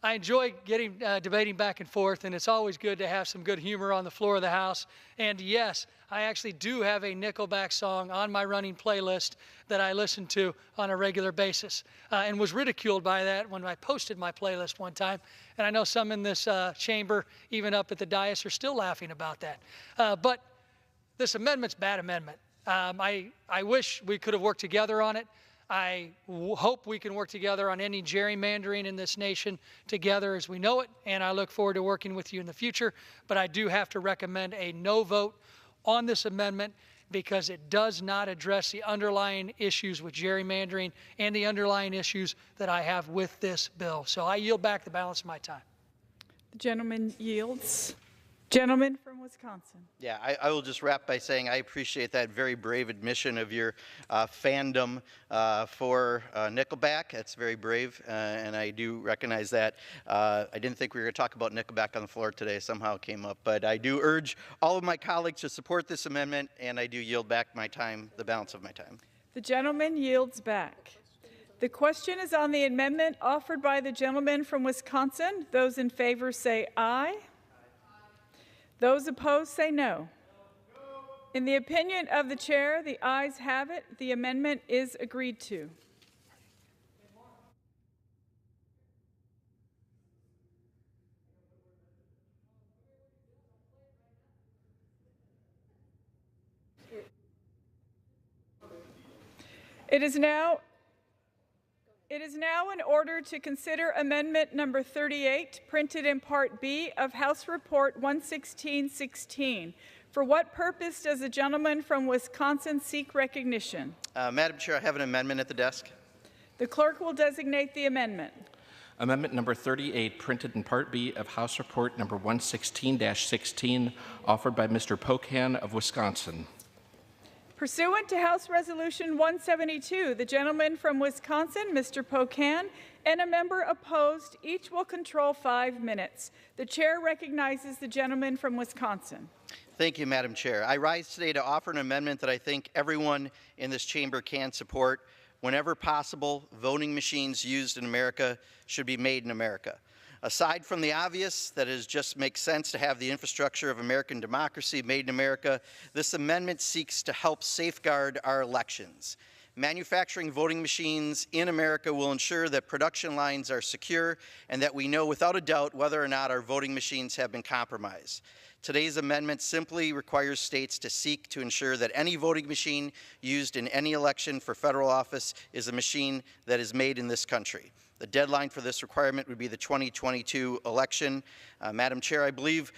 I enjoy debating back and forth, and it's always good to have some good humor on the floor of the House. And yes, I actually do have a Nickelback song on my running playlist that I listen to on a regular basis, and was ridiculed by that when I posted my playlist one time. And I know some in this chamber, even up at the dais, are still laughing about that. But this amendment's a bad amendment. I wish we could have worked together on it. I hope we can work together on any gerrymandering in this nation together as we know it, and I look forward to working with you in the future. But I do have to recommend a no vote on this amendment because it does not address the underlying issues with gerrymandering and the underlying issues that I have with this bill. So I yield back the balance of my time. The gentleman yields. Gentleman from Wisconsin. Yeah, I will just wrap by saying I appreciate that very brave admission of your fandom for Nickelback. That's very brave, and I do recognize that. I didn't think we were going to talk about Nickelback on the floor today. Somehow it came up. But I do urge all of my colleagues to support this amendment, and I do yield back my time, the balance of my time. The gentleman yields back. The question is on the amendment offered by the gentleman from Wisconsin. Those in favor say aye. Those opposed say no. In the opinion of the chair, the ayes have it. The amendment is agreed to. It is now in order to consider Amendment number 38, printed in Part B of House Report 11616. For what purpose does the gentleman from Wisconsin seek recognition? Madam Chair, I have an amendment at the desk. The clerk will designate the amendment. Amendment number 38, printed in Part B of House Report number 116-16, offered by Mr. Pocan of Wisconsin. Pursuant to House Resolution 172, the gentleman from Wisconsin, Mr. Pocan, and a member opposed, each will control 5 minutes. The chair recognizes the gentleman from Wisconsin. Thank you, Madam Chair. I rise today to offer an amendment that I think everyone in this chamber can support. Whenever possible, voting machines used in America should be made in America. Aside from the obvious, that it just makes sense to have the infrastructure of American democracy made in America, this amendment seeks to help safeguard our elections. Manufacturing voting machines in America will ensure that production lines are secure and that we know without a doubt whether or not our voting machines have been compromised. Today's amendment simply requires states to seek to ensure that any voting machine used in any election for federal office is a machine that is made in this country. The deadline for this requirement would be the 2022 election. Madam Chair, I believe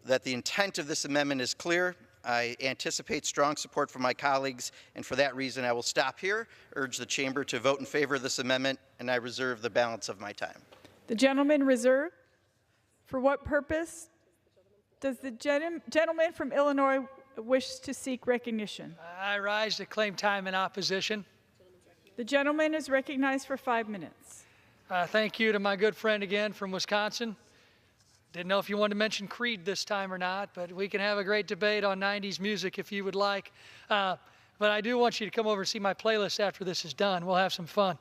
that the intent of this amendment is clear. I anticipate strong support from my colleagues, and for that reason I will stop here, urge the chamber to vote in favor of this amendment, and I reserve the balance of my time. The gentleman reserved. For what purpose does the gentleman from Illinois wish to seek recognition? I rise to claim time in opposition. The gentleman is recognized for 5 minutes. Thank you to my good friend again from Wisconsin. Didn't know if you wanted to mention Creed this time or not, but we can have a great debate on 90s music if you would like. But I do want you to come over and see my playlist after this is done. We'll have some fun.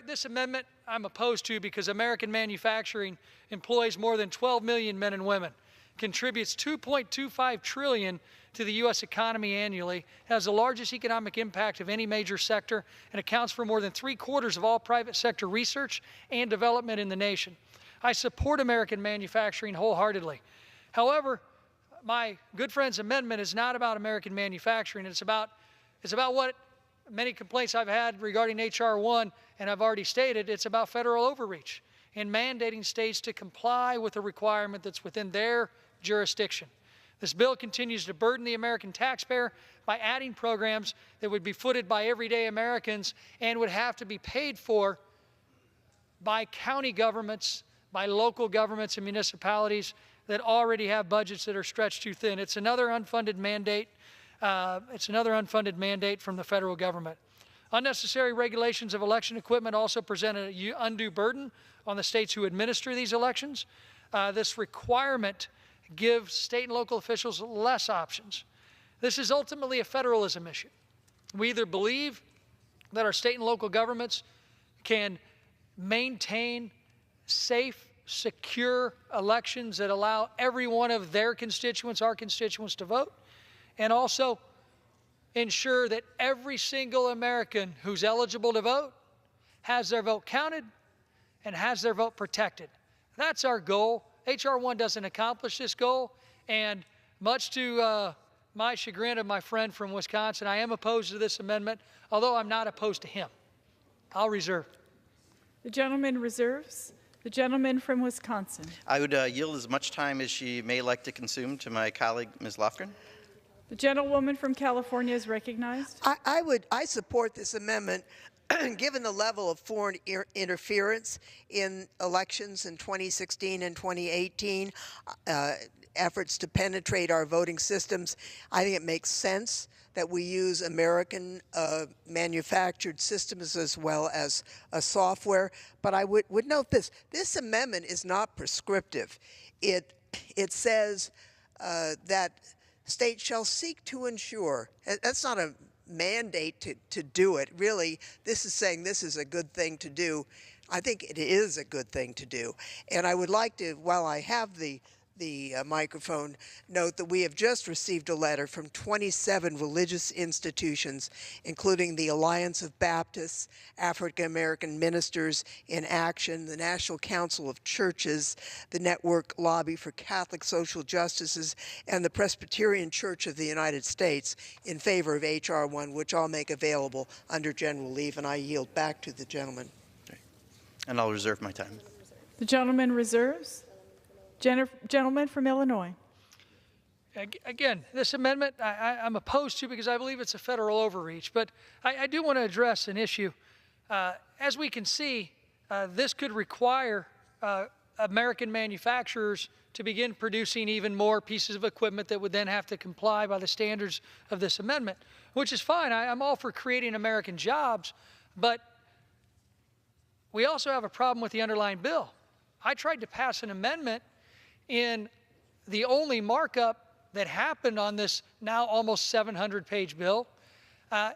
This amendment I'm opposed to because American manufacturing employs more than 12 million men and women, contributes $2.25 trillion to the U.S. economy annually, has the largest economic impact of any major sector, and accounts for more than 3/4 of all private sector research and development in the nation. I support American manufacturing wholeheartedly. However, my good friend's amendment is not about American manufacturing. It's about what many complaints I've had regarding H.R. 1, and I've already stated, it's about federal overreach and mandating states to comply with a requirement that's within their jurisdiction. This bill continues to burden the American taxpayer by adding programs that would be footed by everyday Americans and would have to be paid for by county governments, by local governments and municipalities that already have budgets that are stretched too thin. It's another unfunded mandate. From the federal government. Unnecessary regulations of election equipment also present an undue burden on the states who administer these elections. This requirement gives state and local officials less options. This is ultimately a federalism issue. We either believe that our state and local governments can maintain safe, secure elections that allow every one of their constituents, our constituents, to vote, and also ensure that every single American who's eligible to vote has their vote counted and has their vote protected. That's our goal. H.R. 1 doesn't accomplish this goal, and much to my chagrin of my friend from Wisconsin, I am opposed to this amendment, although I'm not opposed to him. I'll reserve. The gentleman reserves. The gentleman from Wisconsin. I would yield as much time as she may like to consume to my colleague, Ms. Lofgren. The gentlewoman from California is recognized. I support this amendment given the level of foreign interference in elections in 2016 and 2018, efforts to penetrate our voting systems. I think it makes sense that we use American manufactured systems as well as software. But I would note this. This amendment is not prescriptive. It says that states shall seek to ensure. That's not a mandate to do it. Really, this is saying this is a good thing to do. I think it is a good thing to do. And I would like to, while I have the the microphone, note that we have just received a letter from 27 religious institutions, including the Alliance of Baptists, African American Ministers in Action, the National Council of Churches, the Network Lobby for Catholic Social Justices, and the Presbyterian Church of the United States in favor of H.R. 1, which I'll make available under general leave, and I yield back to the gentleman. Okay. And I'll reserve my time. The gentleman reserves. Gentleman from Illinois. Again, this amendment I'm opposed to because I believe it's a federal overreach, but I do want to address an issue. As we can see, this could require American manufacturers to begin producing even more pieces of equipment that would then have to comply by the standards of this amendment, which is fine. I'm all for creating American jobs, but we also have a problem with the underlying bill. I tried to pass an amendment in the only markup that happened on this now almost 700-page bill.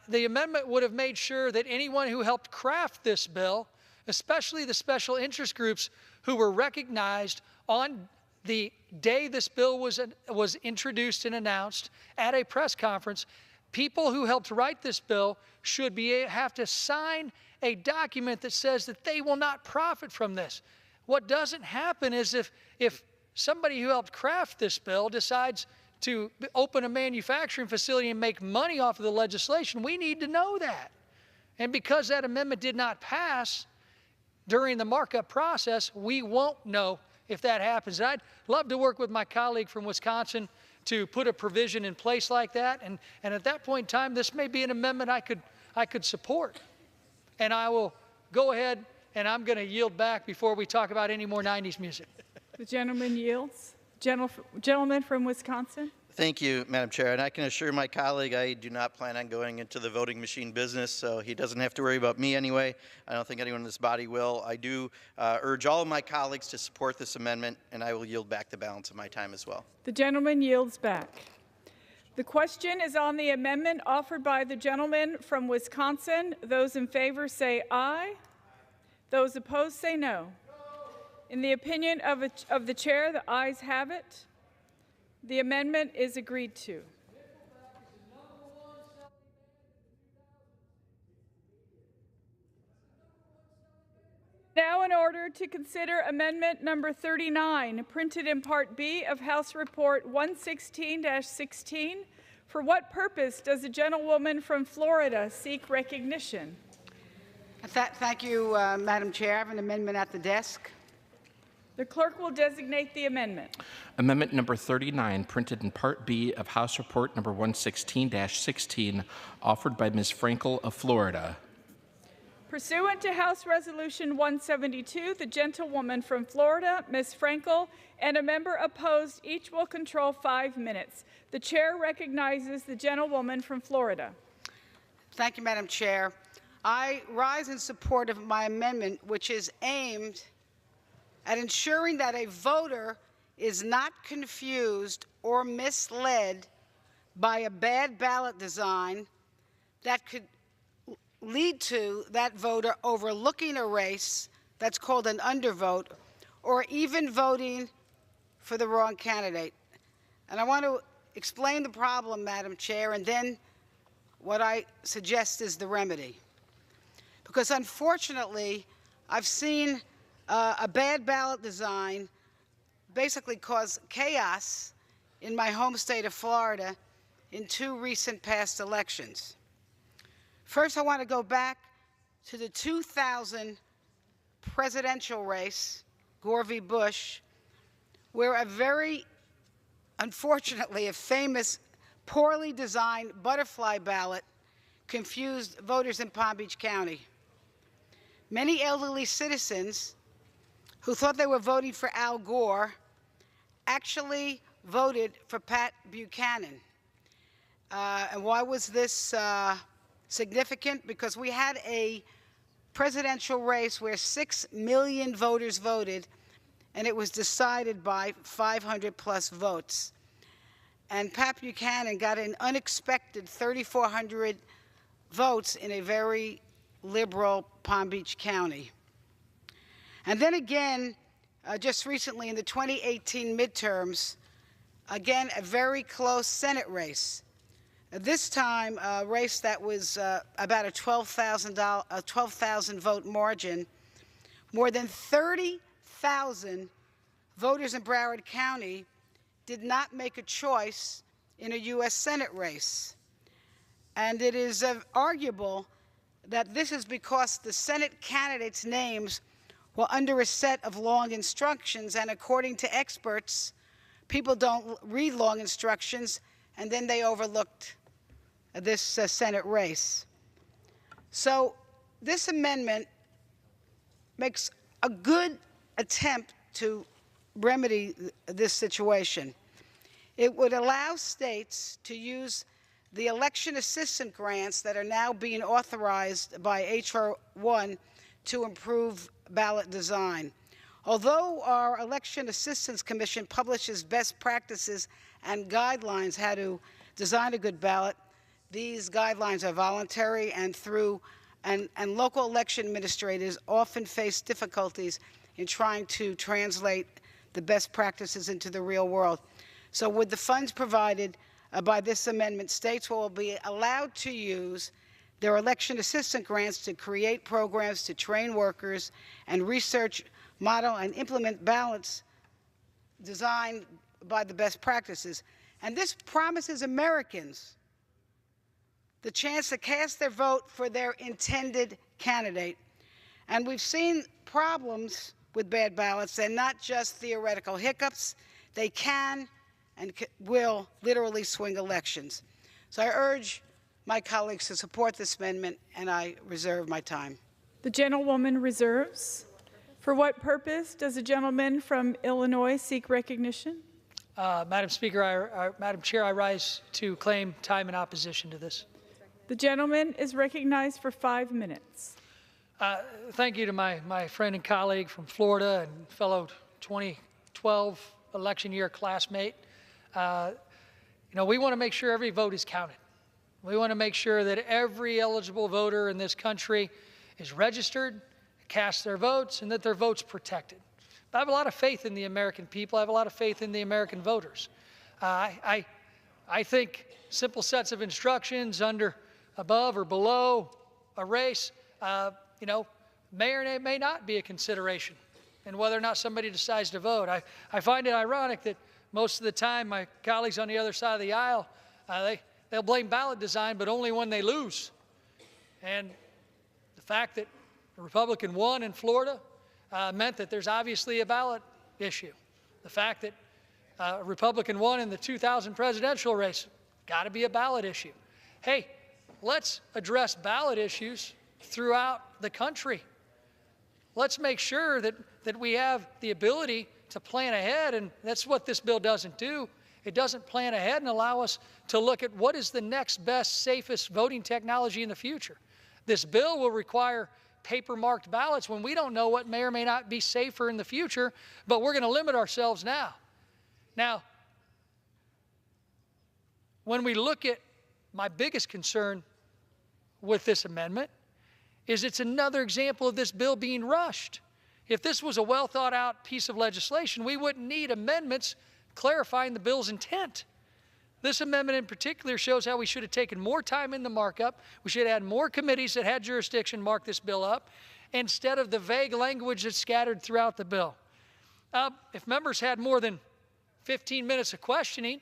The amendment would have made sure that anyone who helped craft this bill, especially the special interest groups who were recognized on the day this bill was introduced and announced at a press conference, people who helped write this bill should have to sign a document that says that they will not profit from this. What doesn't happen is if somebody who helped craft this bill decides to open a manufacturing facility and make money off of the legislation, we need to know that. And because that amendment did not pass during the markup process, we won't know if that happens. And I'd love to work with my colleague from Wisconsin to put a provision in place like that. And at that point in time, this may be an amendment I could support. And I will go ahead and I'm going to yield back before we talk about any more 90s music. The gentleman yields. Gentleman from Wisconsin. Thank you, Madam Chair. And I can assure my colleague I do not plan on going into the voting machine business, so he doesn't have to worry about me anyway. I don't think anyone in this body will. I do urge all of my colleagues to support this amendment, and I will yield back the balance of my time as well. The gentleman yields back. The question is on the amendment offered by the gentleman from Wisconsin. Those in favor say aye. Those opposed say no. In the opinion of the chair, the ayes have it. The amendment is agreed to. Now in order to consider amendment number 39, printed in Part B of House Report 116-16. For what purpose does the gentlewoman from Florida seek recognition? Thank you, Madam Chair. I have an amendment at the desk. The clerk will designate the amendment. Amendment number 39, printed in Part B of House Report number 116-16, offered by Ms. Frankl of Florida. Pursuant to House Resolution 172, the gentlewoman from Florida, Ms. Frankl, and a member opposed, each will control 5 minutes. The chair recognizes the gentlewoman from Florida. Thank you, Madam Chair. I rise in support of my amendment, which is aimed at ensuring that a voter is not confused or misled by a bad ballot design that could lead to that voter overlooking a race that's called an undervote, or even voting for the wrong candidate. And I want to explain the problem, Madam Chair, and then what I suggest is the remedy. Because unfortunately, I've seen a bad ballot design basically cause chaos in my home state of Florida in 2 recent past elections. First, I want to go back to the 2000 presidential race, Gore v. Bush, where unfortunately, a famous, poorly designed butterfly ballot confused voters in Palm Beach County. Many elderly citizens who thought they were voting for Al Gore actually voted for Pat Buchanan. And why was this significant? Because we had a presidential race where 6 million voters voted, and it was decided by 500+ votes. And Pat Buchanan got an unexpected 3,400 votes in a very liberal Palm Beach County. And then again, just recently in the 2018 midterms, again, a very close Senate race. This time, a race that was about a 12,000 vote margin. More than 30,000 voters in Broward County did not make a choice in a U.S. Senate race. And it is arguable that this is because the Senate candidates' names were under a set of long instructions, and according to experts, people don't read long instructions, and then they overlooked this Senate race. So this amendment makes a good attempt to remedy this situation. It would allow states to use the election assistant grants that are now being authorized by H.R. 1 to improve ballot design. Although our Election Assistance Commission publishes best practices and guidelines how to design a good ballot, these guidelines are voluntary, and local election administrators often face difficulties in trying to translate the best practices into the real world. So with the funds provided by this amendment, states will be allowed to use their election assistant grants to create programs to train workers and research, model, and implement ballots designed by the best practices. And this promises Americans the chance to cast their vote for their intended candidate. And we've seen problems with bad ballots, and not just theoretical hiccups. They can and will literally swing elections. So I urge my colleagues to support this amendment, and I reserve my time. The gentlewoman reserves. For what purpose does the gentleman from Illinois seek recognition? Madam Speaker, Madam Chair, I rise to claim time in opposition to this. The gentleman is recognized for 5 minutes. Thank you to my friend and colleague from Florida and fellow 2012 election year classmate. We want to make sure every vote is counted. We want to make sure that every eligible voter in this country is registered, casts their votes, and that their vote's protected. But I have a lot of faith in the American people. I have a lot of faith in the American voters. I think simple sets of instructions above or below a race, may or may not be a consideration in whether or not somebody decides to vote. I find it ironic that most of the time my colleagues on the other side of the aisle, they'll blame ballot design, but only when they lose. And the fact that the Republican won in Florida meant that there's obviously a ballot issue. The fact that a Republican won in the 2000 presidential race, got to be a ballot issue. Hey, let's address ballot issues throughout the country. Let's make sure that we have the ability to plan ahead, and that's what this bill doesn't do. It doesn't plan ahead and allow us to look at what is the next best, safest voting technology in the future. This bill will require paper-marked ballots when we don't know what may or may not be safer in the future, but we're going to limit ourselves now. Now, when we look at my biggest concern with this amendment is it's another example of this bill being rushed. If this was a well-thought-out piece of legislation, we wouldn't need amendments clarifying the bill's intent. This amendment in particular shows how we should have taken more time in the markup. We should have had more committees that had jurisdiction mark this bill up instead of the vague language that's scattered throughout the bill. If members had more than 15 minutes of questioning,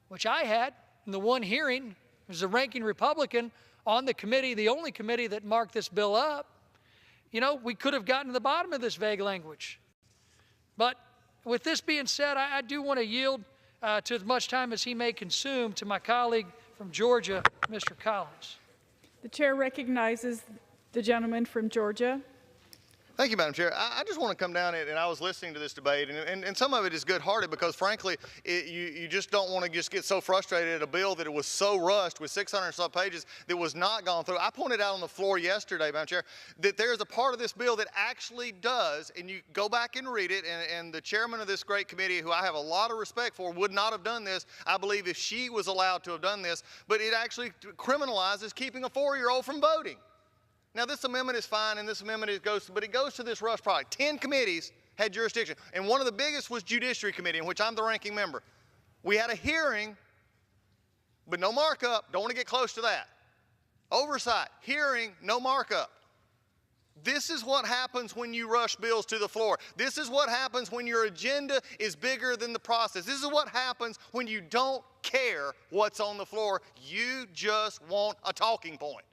which I had in the one hearing, as the ranking Republican on the committee, the only committee that marked this bill up, we could have gotten to the bottom of this vague language. But with this being said, I do want to yield to as much time as he may consume to my colleague from Georgia, Mr. Collins. The chair recognizes the gentleman from Georgia. Thank you, Madam Chair. I just want to come down and I was listening to this debate, and some of it is good-hearted because, frankly, you just don't want to just get so frustrated at a bill that it was so rushed with 600 and some pages that was not gone through. I pointed out on the floor yesterday, Madam Chair, that there is a part of this bill that actually does, and you go back and read it, and the chairman of this great committee, who I have a lot of respect for, would not have done this, I believe, if she was allowed to have done this, but it actually criminalizes keeping a 4-year-old from voting. Now, this amendment is fine, and this amendment goes to this rush product. 10 committees had jurisdiction. And one of the biggest was Judiciary Committee, in which I'm the ranking member. We had a hearing, but no markup. Don't want to get close to that. Oversight, hearing, no markup. This is what happens when you rush bills to the floor. This is what happens when your agenda is bigger than the process. This is what happens when you don't care what's on the floor. You just want a talking point.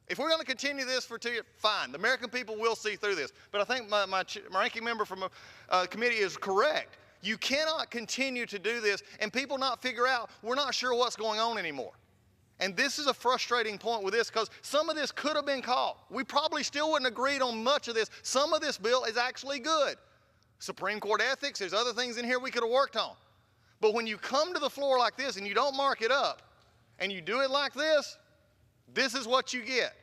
If we're going to continue this for 2 years, fine. The American people will see through this. But I think my ranking member from a committee is correct. You cannot continue to do this and people not figure out we're not sure what's going on anymore. And this is a frustrating point with this because some of this could have been caught. We probably still wouldn't have agreed on much of this. Some of this bill is actually good. Supreme Court ethics, there's other things in here we could have worked on. But when you come to the floor like this and you don't mark it up and you do it like this is what you get.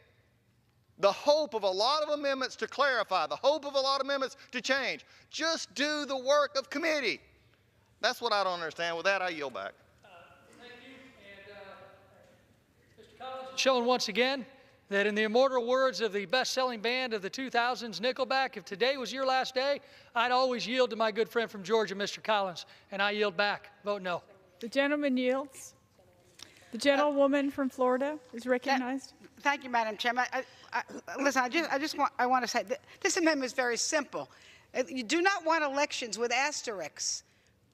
The hope of a lot of amendments to clarify, the hope of a lot of amendments to change. Just do the work of committee. That's what I don't understand. With that, I yield back. Thank you. And Mr. Collins has shown once again that in the immortal words of the best-selling band of the 2000s, Nickelback, if today was your last day, I'd always yield to my good friend from Georgia, Mr. Collins, and I yield back. Vote no. The gentleman yields. The gentlewoman from Florida is recognized. Thank you, Madam Chairman. Listen, I want to say that this amendment is very simple. You do not want elections with asterisks.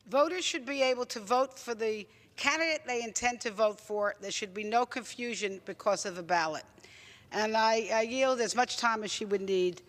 Voters should be able to vote for the candidate they intend to vote for. There should be no confusion because of the ballot. And I yield as much time as she would need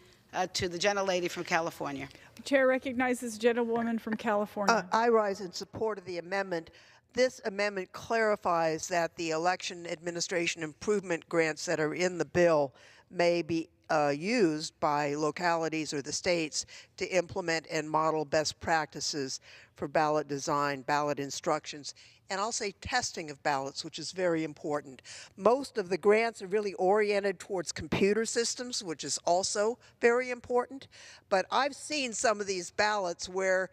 to the gentlelady from California. The chair recognizes the gentlewoman from California. I rise in support of the amendment. This amendment clarifies that the election administration improvement grants that are in the bill may be used by localities or the states to implement and model best practices for ballot design, ballot instructions, and I'll say testing of ballots, which is very important. Most of the grants are really oriented towards computer systems, which is also very important. But I've seen some of these ballots where,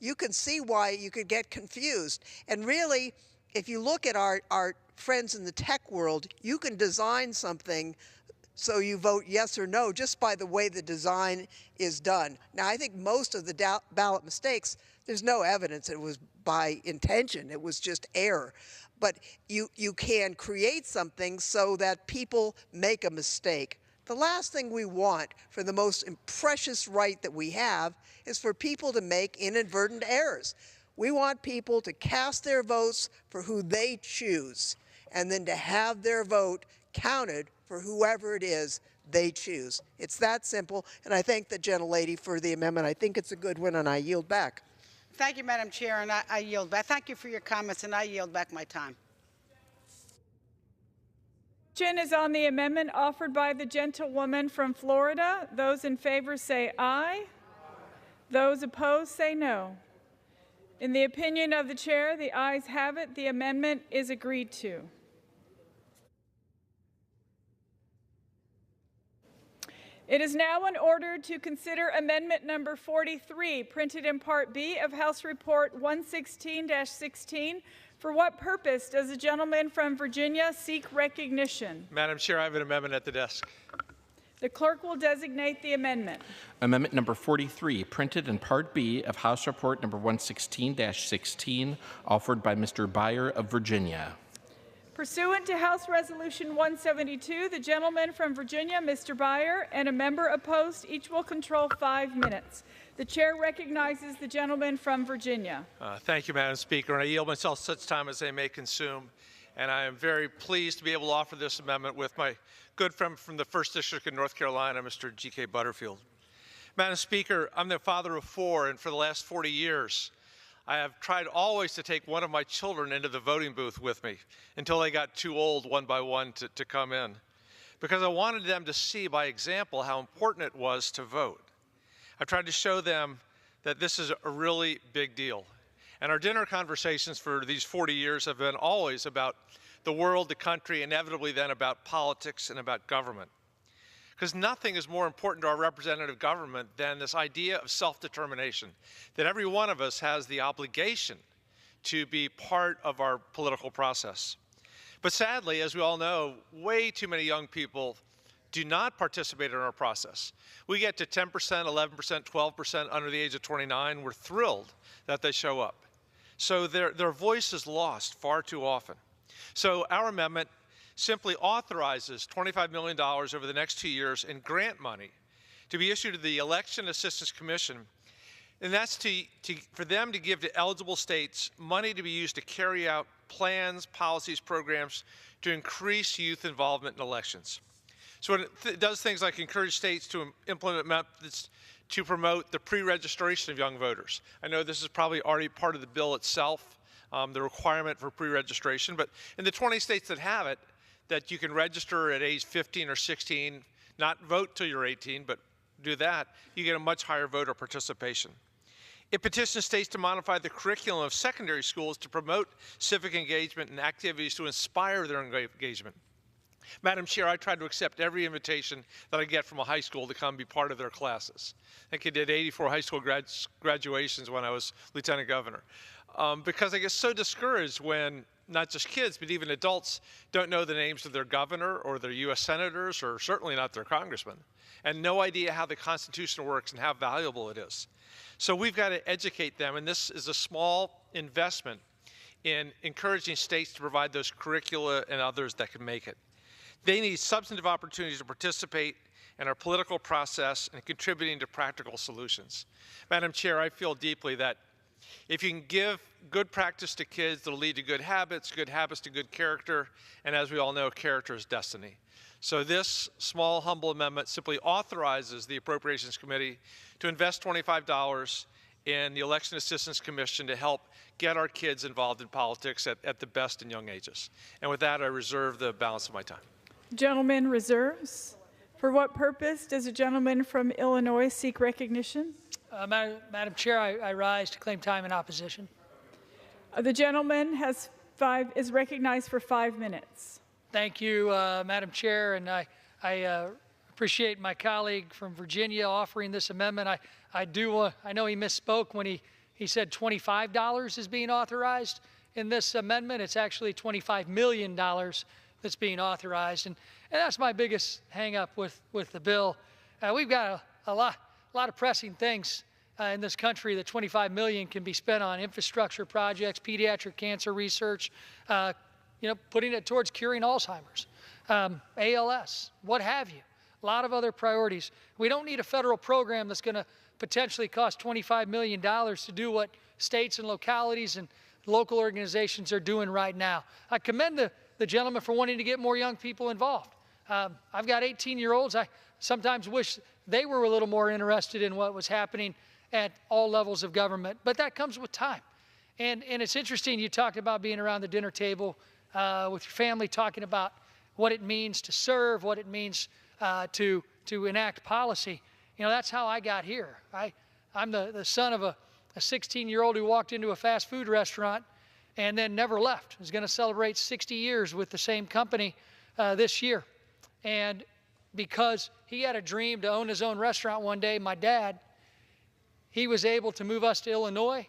you can see why you could get confused. And really, if you look at our friends in the tech world, you can design something so you vote yes or no just by the way the design is done. Now, I think most of the ballot mistakes, there's no evidence it was by intention. It was just error. But you can create something so that people make a mistake. The last thing we want for the most precious right that we have is for people to make inadvertent errors. We want people to cast their votes for who they choose and then to have their vote counted for whoever it is they choose. It's that simple, and I thank the gentlelady for the amendment. I think it's a good one, and I yield back. Thank you, Madam Chair, and I yield back. Thank you for your comments, and I yield back my time. Question is on the amendment offered by the gentlewoman from Florida. Those in favor say aye. Those opposed say no. In the opinion of the chair, the ayes have it. The amendment is agreed to. It is now in order to consider amendment number 43, printed in Part B of House Report 116-16. For what purpose does the gentleman from Virginia seek recognition? Madam Chair, I have an amendment at the desk. The clerk will designate the amendment. Amendment number 43, printed in Part B of House Report number 116-16, offered by Mr. Byer of Virginia. Pursuant to House Resolution 172, the gentleman from Virginia, Mr. Byer, and a member opposed, each will control 5 minutes. The chair recognizes the gentleman from Virginia. Thank you, Madam Speaker. And I yield myself such time as I may consume. And I am very pleased to be able to offer this amendment with my good friend from the 1st District of North Carolina, Mr. G.K. Butterfield. Madam Speaker, I'm the father of 4, and for the last 40 years, I have tried always to take one of my children into the voting booth with me until they got too old one by one to come in, because I wanted them to see by example how important it was to vote. I've tried to show them that this is a really big deal. And our dinner conversations for these 40 years have been always about the world, the country, inevitably then about politics and about government. Because nothing is more important to our representative government than this idea of self-determination, that every one of us has the obligation to be part of our political process. But sadly, as we all know, way too many young people do not participate in our process. We get to 10%, 11%, 12% under the age of 29. We're thrilled that they show up. So their voice is lost far too often. So our amendment simply authorizes $25 million over the next 2 years in grant money to be issued to the Election Assistance Commission, and that's for them to give to eligible states money to be used to carry out plans, policies, programs to increase youth involvement in elections. So it does things like encourage states to implement methods to promote the pre-registration of young voters. I know this is probably already part of the bill itself, the requirement for pre-registration, but in the 20 states that have it, that you can register at age 15 or 16, not vote till you're 18, but do that, you get a much higher voter participation. It petitions states to modify the curriculum of secondary schools to promote civic engagement and activities to inspire their engagement. Madam Chair, I try to accept every invitation that I get from a high school to come be part of their classes. I think I did 84 high school graduations when I was lieutenant governor, because I get so discouraged when not just kids, but even adults don't know the names of their governor or their U.S. senators, or certainly not their congressmen, and no idea how the Constitution works and how valuable it is. So we've got to educate them, and this is a small investment in encouraging states to provide those curricula and others that can make it. They need substantive opportunities to participate in our political process and contributing to practical solutions. Madam Chair, I feel deeply that if you can give good practice to kids, that'll lead to good habits to good character, and as we all know, character is destiny. So this small, humble amendment simply authorizes the Appropriations Committee to invest $25 in the Election Assistance Commission to help get our kids involved in politics at the best and young ages. And with that, I reserve the balance of my time. Gentleman reserves. For what purpose does a gentleman from Illinois seek recognition? Madam Chair, I rise to claim time in opposition. The gentleman is recognized for 5 minutes. Thank you, Madam Chair, and I appreciate my colleague from Virginia offering this amendment. I know he misspoke when he said $25 is being authorized in this amendment. It's actually $25 million that's being authorized, and that's my biggest hang-up with the bill. We've got a lot of pressing things in this country that $25 million can be spent on: infrastructure projects, pediatric cancer research, putting it towards curing Alzheimer's, ALS, what have you. A lot of other priorities. We don't need a federal program that's going to potentially cost $25 million to do what states and localities and local organizations are doing right now. I commend the gentleman for wanting to get more young people involved. I've got 18-year-olds. I sometimes wish they were a little more interested in what was happening at all levels of government, but that comes with time. And it's interesting, you talked about being around the dinner table with your family, talking about what it means to serve, what it means to enact policy. That's how I got here. I'm the son of a 16-year-old who walked into a fast food restaurant and then never left. He's going to celebrate 60 years with the same company this year. And because he had a dream to own his own restaurant one day, my dad, he was able to move us to Illinois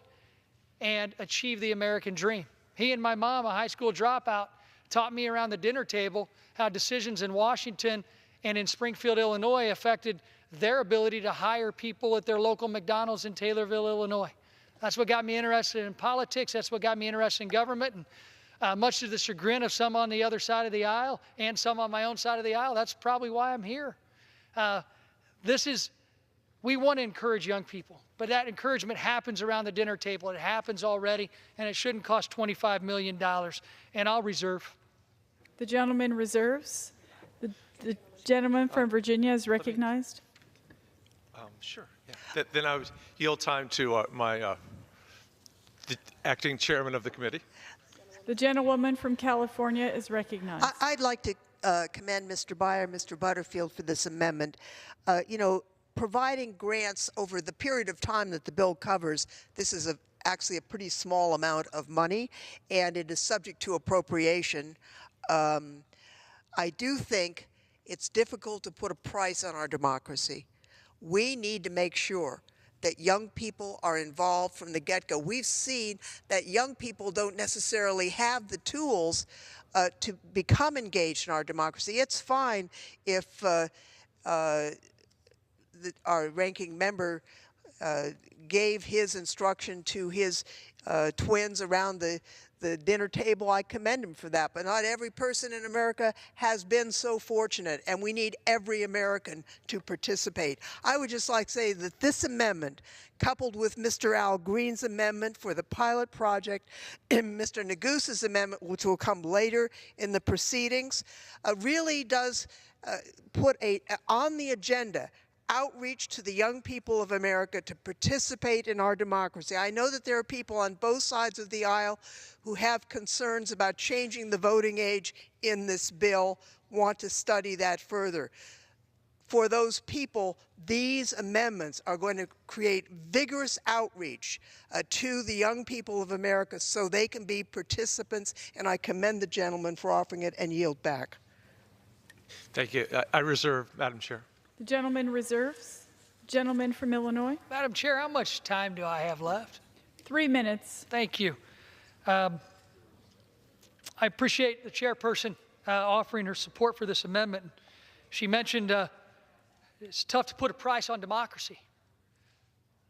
and achieve the American dream. He and my mom, a high school dropout, taught me around the dinner table how decisions in Washington and in Springfield, Illinois affected their ability to hire people at their local McDonald's in Taylorville, Illinois. That's what got me interested in politics. That's what got me interested in government. And much to the chagrin of some on the other side of the aisle and some on my own side of the aisle, that's probably why I'm here. We want to encourage young people, but that encouragement happens around the dinner table. It happens already, and it shouldn't cost $25 million. And I'll reserve. The gentleman reserves. The gentleman from Virginia is recognized. Sure. Yeah. Then I would yield time to the acting chairman of the committee. The gentlewoman from California is recognized. I'd like to commend Mr. Beyer, Mr. Butterfield for this amendment. Providing grants over the period of time that the bill covers, this is actually a pretty small amount of money, and it is subject to appropriation. I do think it's difficult to put a price on our democracy. We need to make sure that young people are involved from the get-go. We've seen that young people don't necessarily have the tools to become engaged in our democracy. It's fine if our ranking member gave his instruction to his twins around the dinner table. I commend him for that. But not every person in America has been so fortunate, and we need every American to participate. I would just like to say that this amendment, coupled with Mr. Al Green's amendment for the pilot project and Mr. Negus's amendment, which will come later in the proceedings, really does put on the agenda outreach to the young people of America to participate in our democracy. I know that there are people on both sides of the aisle who have concerns about changing the voting age in this bill, want to study that further. For those people, these amendments are going to create vigorous outreach to the young people of America so they can be participants, and I commend the gentleman for offering it and yield back. Thank you. I reserve, Madam Chair. The gentleman reserves. Gentleman from Illinois. Madam Chair, how much time do I have left? 3 minutes. Thank you. I appreciate the chairperson offering her support for this amendment. She mentioned it's tough to put a price on democracy.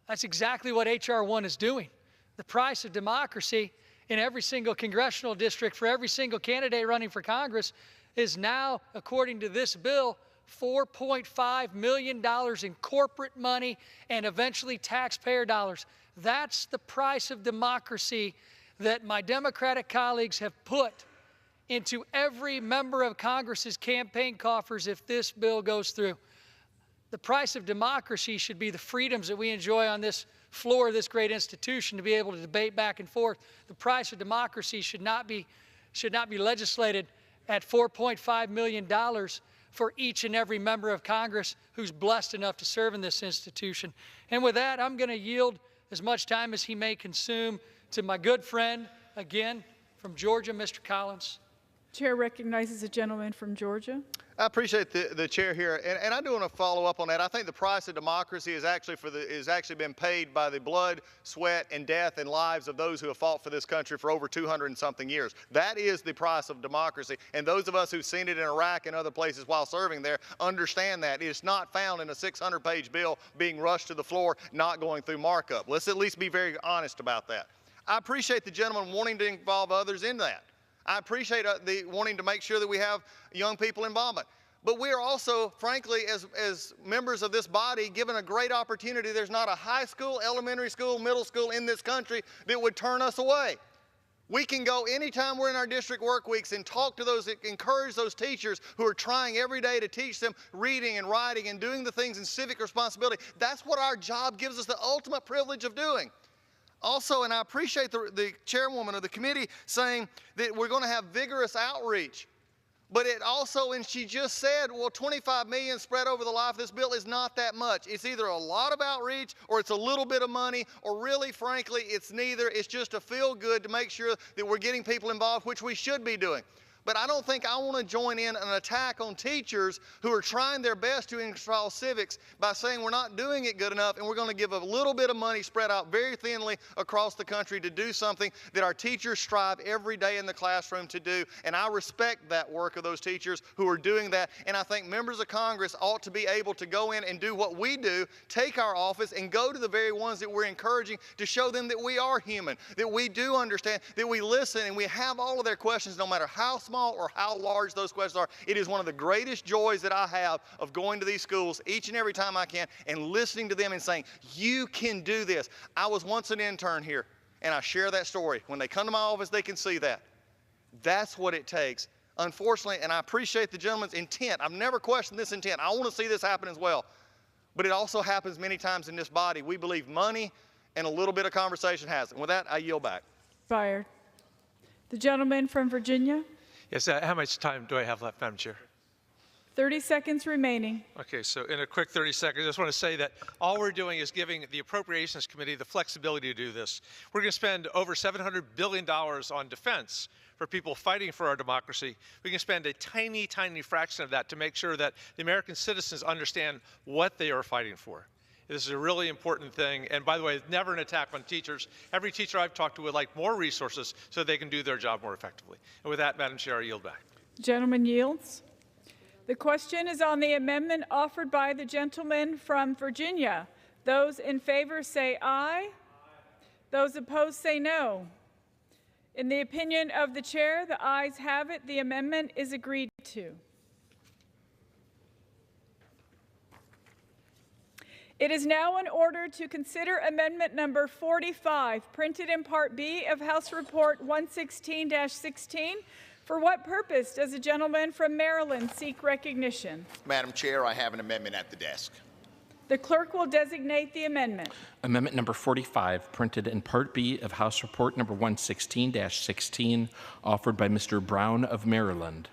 That's exactly what H.R. 1 is doing. The price of democracy in every single congressional district for every single candidate running for Congress is now, according to this bill, $4.5 million in corporate money and eventually taxpayer dollars. That's the price of democracy that my Democratic colleagues have put into every member of Congress's campaign coffers if this bill goes through. The price of democracy should be the freedoms that we enjoy on this floor of this great institution to be able to debate back and forth. The price of democracy should not be legislated at $4.5 million for each and every member of Congress who's blessed enough to serve in this institution. And with that, I'm going to yield as much time as he may consume to my good friend, again, from Georgia, Mr. Collins. Chair recognizes a gentleman from Georgia. I appreciate the chair here, and I do want to follow up on that. I think the price of democracy is actually been paid by the blood, sweat, and death and lives of those who have fought for this country for over 200 and something years. That is the price of democracy, and those of us who've seen it in Iraq and other places while serving there understand that. It's not found in a 600-page bill being rushed to the floor, not going through markup. Let's at least be very honest about that. I appreciate the gentleman wanting to involve others in that. I appreciate the wanting to make sure that we have young people involvement. But we are also, frankly, as members of this body, given a great opportunity. There's not a high school, elementary school, middle school in this country that would turn us away. We can go anytime we're in our district work weeks and talk to those, encourage those teachers who are trying every day to teach them reading and writing and doing the things in civic responsibility. That's what our job gives us the ultimate privilege of doing. Also, and I appreciate the chairwoman of the committee saying that we're going to have vigorous outreach. But it also, and she just said, well, $25 million spread over the life of this bill is not that much. It's either a lot of outreach or it's a little bit of money, or really, frankly, it's neither. It's just a feel good to make sure that we're getting people involved, which we should be doing. But I don't think I want to join in an attack on teachers who are trying their best to install civics by saying we're not doing it good enough and we're going to give a little bit of money spread out very thinly across the country to do something that our teachers strive every day in the classroom to do. And I respect that work of those teachers who are doing that. And I think members of Congress ought to be able to go in and do what we do, take our office and go to the very ones that we're encouraging to show them that we are human, that we do understand, that we listen and we have all of their questions no matter how small or how large those questions are. It is one of the greatest joys that I have of going to these schools each and every time I can and listening to them and saying, you can do this. I was once an intern here, and I share that story. When they come to my office, they can see that. That's what it takes. Unfortunately, and I appreciate the gentleman's intent. I've never questioned this intent. I want to see this happen as well. But it also happens many times in this body. We believe money and a little bit of conversation has it. With that, I yield back. Fired. The gentleman from Virginia. Yes, how much time do I have left, Madam Chair? 30 seconds remaining. Okay, so in a quick 30 seconds, I just want to say that all we're doing is giving the Appropriations Committee the flexibility to do this. We're going to spend over $700 billion on defense for people fighting for our democracy. We can spend a tiny, tiny fraction of that to make sure that the American citizens understand what they are fighting for. This is a really important thing. And by the way, it's never an attack on teachers. Every teacher I've talked to would like more resources so they can do their job more effectively. And with that, Madam Chair, I yield back. The gentleman yields. The question is on the amendment offered by the gentleman from Virginia. Those in favor say aye. Those opposed say no. In the opinion of the chair, the ayes have it. The amendment is agreed to. It is now in order to consider amendment number 45, printed in Part B of House Report 116-16. For what purpose does the gentleman from Maryland seek recognition? Madam Chair, I have an amendment at the desk. The clerk will designate the amendment. Amendment number 45, printed in Part B of House Report number 116-16, offered by Mr. Brown of Maryland.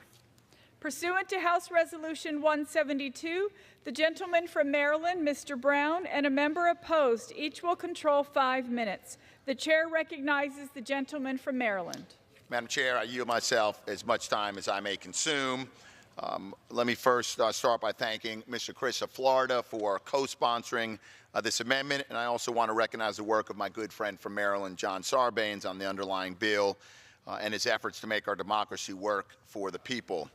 Pursuant to House Resolution 172, the gentleman from Maryland, Mr. Brown, and a member opposed, each will control 5 minutes. The chair recognizes the gentleman from Maryland. Madam Chair, I yield myself as much time as I may consume. Let me first start by thanking Mr. Chris of Florida for co-sponsoring this amendment, and I also want to recognize the work of my good friend from Maryland, John Sarbanes, on the underlying bill and his efforts to make our democracy work for the people.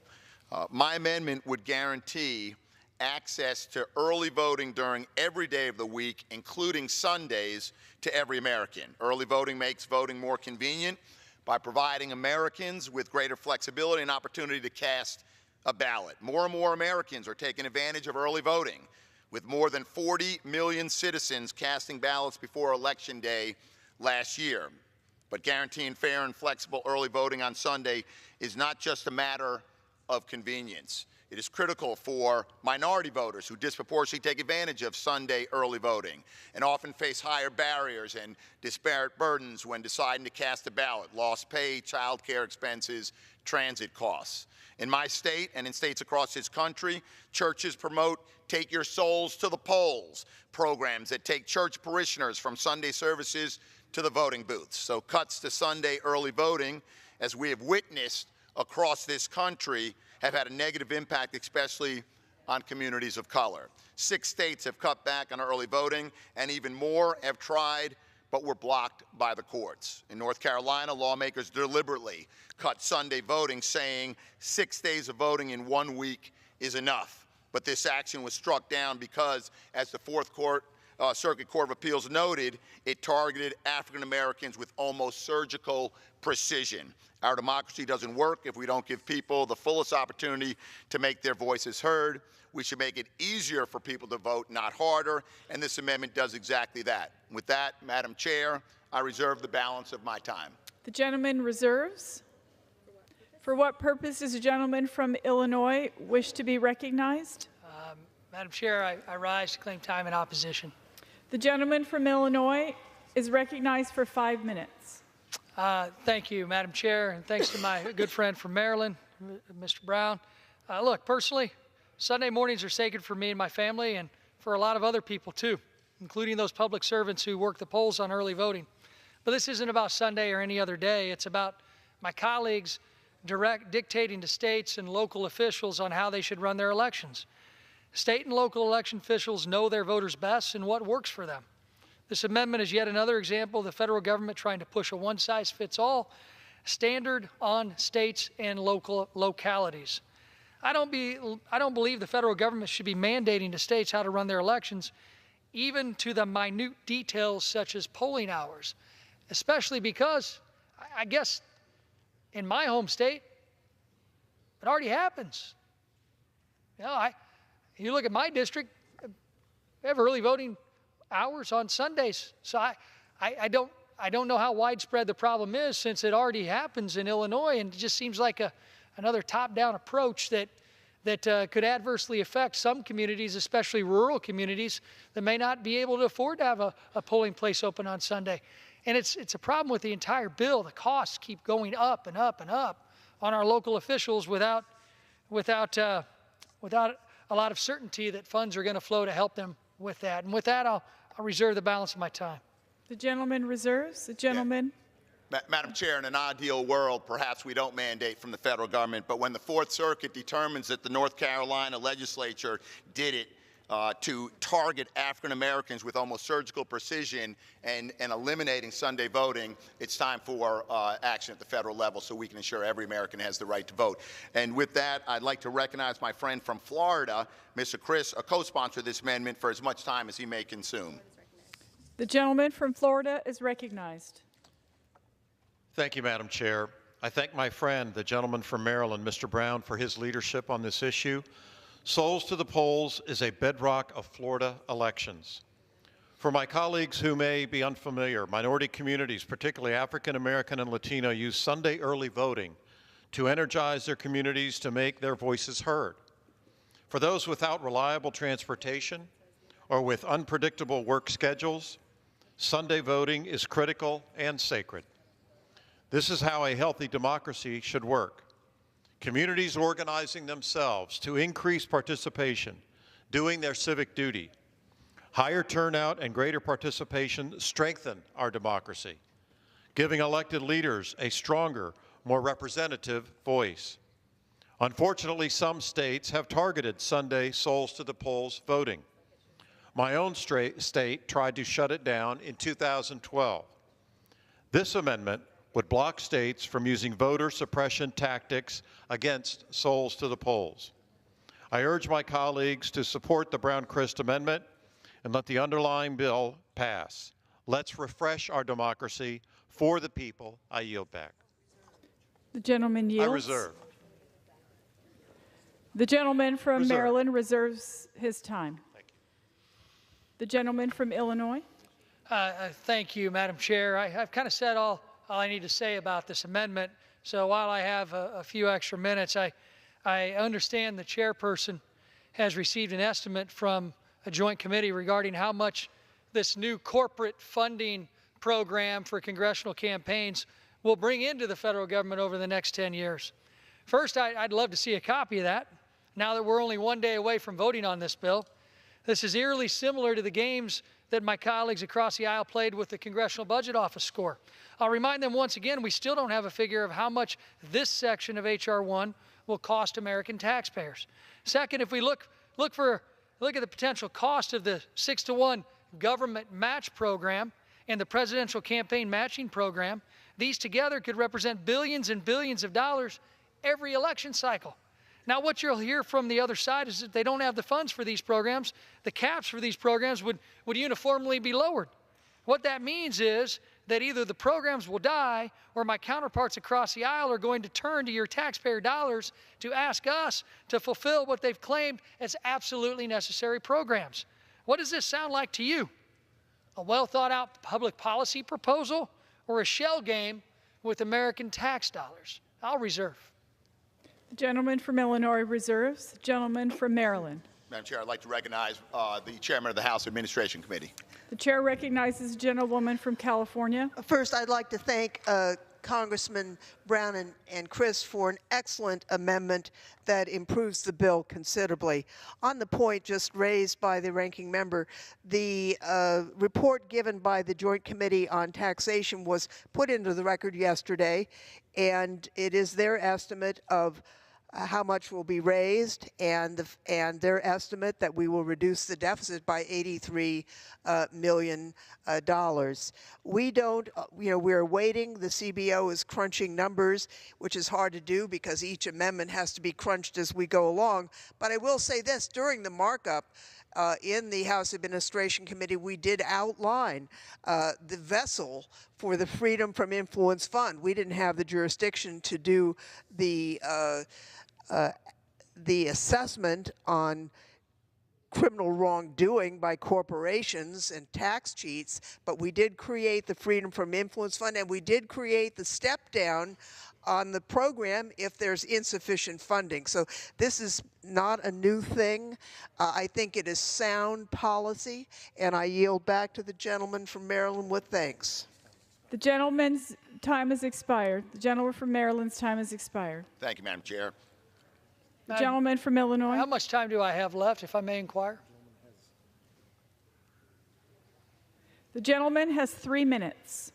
My amendment would guarantee access to early voting during every day of the week, including Sundays, to every American. Early voting makes voting more convenient by providing Americans with greater flexibility and opportunity to cast a ballot. More and more Americans are taking advantage of early voting, with more than 40 million citizens casting ballots before Election Day last year. But guaranteeing fair and flexible early voting on Sunday is not just a matter of convenience. It is critical for minority voters who disproportionately take advantage of Sunday early voting and often face higher barriers and disparate burdens when deciding to cast a ballot: lost pay, child care expenses, transit costs. In my state and in states across this country, churches promote Take Your Souls to the Polls programs that take church parishioners from Sunday services to the voting booths. So cuts to Sunday early voting, as we have witnessed across this country, have had a negative impact, especially on communities of color. 6 states have cut back on early voting, and even more have tried but were blocked by the courts. In North Carolina, lawmakers deliberately cut Sunday voting, saying 6 days of voting in 1 week is enough. But this action was struck down because, as the Fourth Circuit Court of Appeals noted, it targeted African Americans with almost surgical precision. Our democracy doesn't work if we don't give people the fullest opportunity to make their voices heard. We should make it easier for people to vote, not harder, and this amendment does exactly that. With that, Madam Chair, I reserve the balance of my time. The gentleman reserves. For what purpose does the gentleman from Illinois wish to be recognized? Madam Chair, I rise to claim time in opposition. The gentleman from Illinois is recognized for 5 minutes. Thank you, Madam Chair, and thanks to my good friend from Maryland, Mr. Brown. Look, personally, Sunday mornings are sacred for me and my family, and for a lot of other people too, including those public servants who work the polls on early voting. But this isn't about Sunday or any other day. It's about my colleagues dictating to states and local officials on how they should run their elections. State and local election officials know their voters best and what works for them. This amendment is yet another example of the federal government trying to push a one-size-fits-all standard on states and local localities. I don't believe the federal government should be mandating to states how to run their elections, even to the minute details such as polling hours, especially because, I guess, in my home state, it already happens. You know, you look at my district, we have early voting hours on Sundays. So I don't know how widespread the problem is, since it already happens in Illinois, and it just seems like another top-down approach that could adversely affect some communities, especially rural communities, that may not be able to afford to have a polling place open on Sunday. And it's a problem with the entire bill. The costs keep going up and up and up on our local officials without a lot of certainty that funds are going to flow to help them with that. And with that, I'll reserve the balance of my time. The gentleman reserves. The gentleman. Yeah. Madam Chair, in an ideal world, perhaps we don't mandate from the federal government, but when the Fourth Circuit determines that the North Carolina legislature did it to target African Americans with almost surgical precision and eliminating Sunday voting, it's time for action at the federal level so we can ensure every American has the right to vote. And with that, I'd like to recognize my friend from Florida, Mr. Chris, a co-sponsor of this amendment, for as much time as he may consume. The gentleman from Florida is recognized. Thank you, Madam Chair. I thank my friend, the gentleman from Maryland, Mr. Brown, for his leadership on this issue. Souls to the polls is a bedrock of Florida elections. For my colleagues who may be unfamiliar, minority communities, particularly African American and Latino, use Sunday early voting to energize their communities to make their voices heard. For those without reliable transportation or with unpredictable work schedules, Sunday voting is critical and sacred. This is how a healthy democracy should work. Communities organizing themselves to increase participation, doing their civic duty. Higher turnout and greater participation strengthen our democracy, giving elected leaders a stronger, more representative voice. Unfortunately, some states have targeted Sunday souls to the polls voting. My own state tried to shut it down in 2012. This amendment would block states from using voter suppression tactics against souls to the polls. I urge my colleagues to support the Brown-Crist amendment and let the underlying bill pass. Let's refresh our democracy for the people. I yield back. The gentleman yields. I reserve. The gentleman from Reserve. Maryland reserves his time. Thank you. The gentleman from Illinois. Thank you, Madam Chair. I've kind of said all I need to say about this amendment. So while I have a few extra minutes, I understand the chairperson has received an estimate from a joint committee regarding how much this new corporate funding program for congressional campaigns will bring into the federal government over the next 10 years. First, I'd love to see a copy of that, now that we're only one day away from voting on this bill. This is eerily similar to the games that my colleagues across the aisle played with the Congressional Budget Office score. I'll remind them once again, we still don't have a figure of how much this section of H.R. 1 will cost American taxpayers. Second, if we look at the potential cost of the 6-to-1 government match program and the presidential campaign matching program, these together could represent billions and billions of dollars every election cycle. Now, what you'll hear from the other side is that they don't have the funds for these programs. The caps for these programs would uniformly be lowered. What that means is that either the programs will die or my counterparts across the aisle are going to turn to your taxpayer dollars to ask us to fulfill what they've claimed as absolutely necessary programs. What does this sound like to you? A well-thought-out public policy proposal or a shell game with American tax dollars? I'll reserve. The gentleman from Illinois reserves. The gentleman from Maryland. Madam Chair, I'd like to recognize the chairman of the House Administration Committee. The chair recognizes the gentlewoman from California. First, I'd like to thank Congressman Brown and Chris for an excellent amendment that improves the bill considerably. On the point just raised by the ranking member, the report given by the Joint Committee on Taxation was put into the record yesterday, and it is their estimate of how much will be raised, and their estimate that we will reduce the deficit by $83 million. We don't, we're waiting. The CBO is crunching numbers, which is hard to do because each amendment has to be crunched as we go along. But I will say this, during the markup, in the House Administration Committee, we did outline the vessel for the Freedom from Influence Fund. We didn't have the jurisdiction to do the assessment on criminal wrongdoing by corporations and tax cheats, but we did create the Freedom from Influence Fund, and we did create the step down on the program if there's insufficient funding. So this is not a new thing. I think it is sound policy, and I yield back to the gentleman from Maryland with thanks. The gentleman's time has expired. The gentleman from Maryland's time has expired. Thank you, Madam Chair. The gentleman from Illinois. How much time do I have left, if I may inquire? The gentleman has 3 minutes.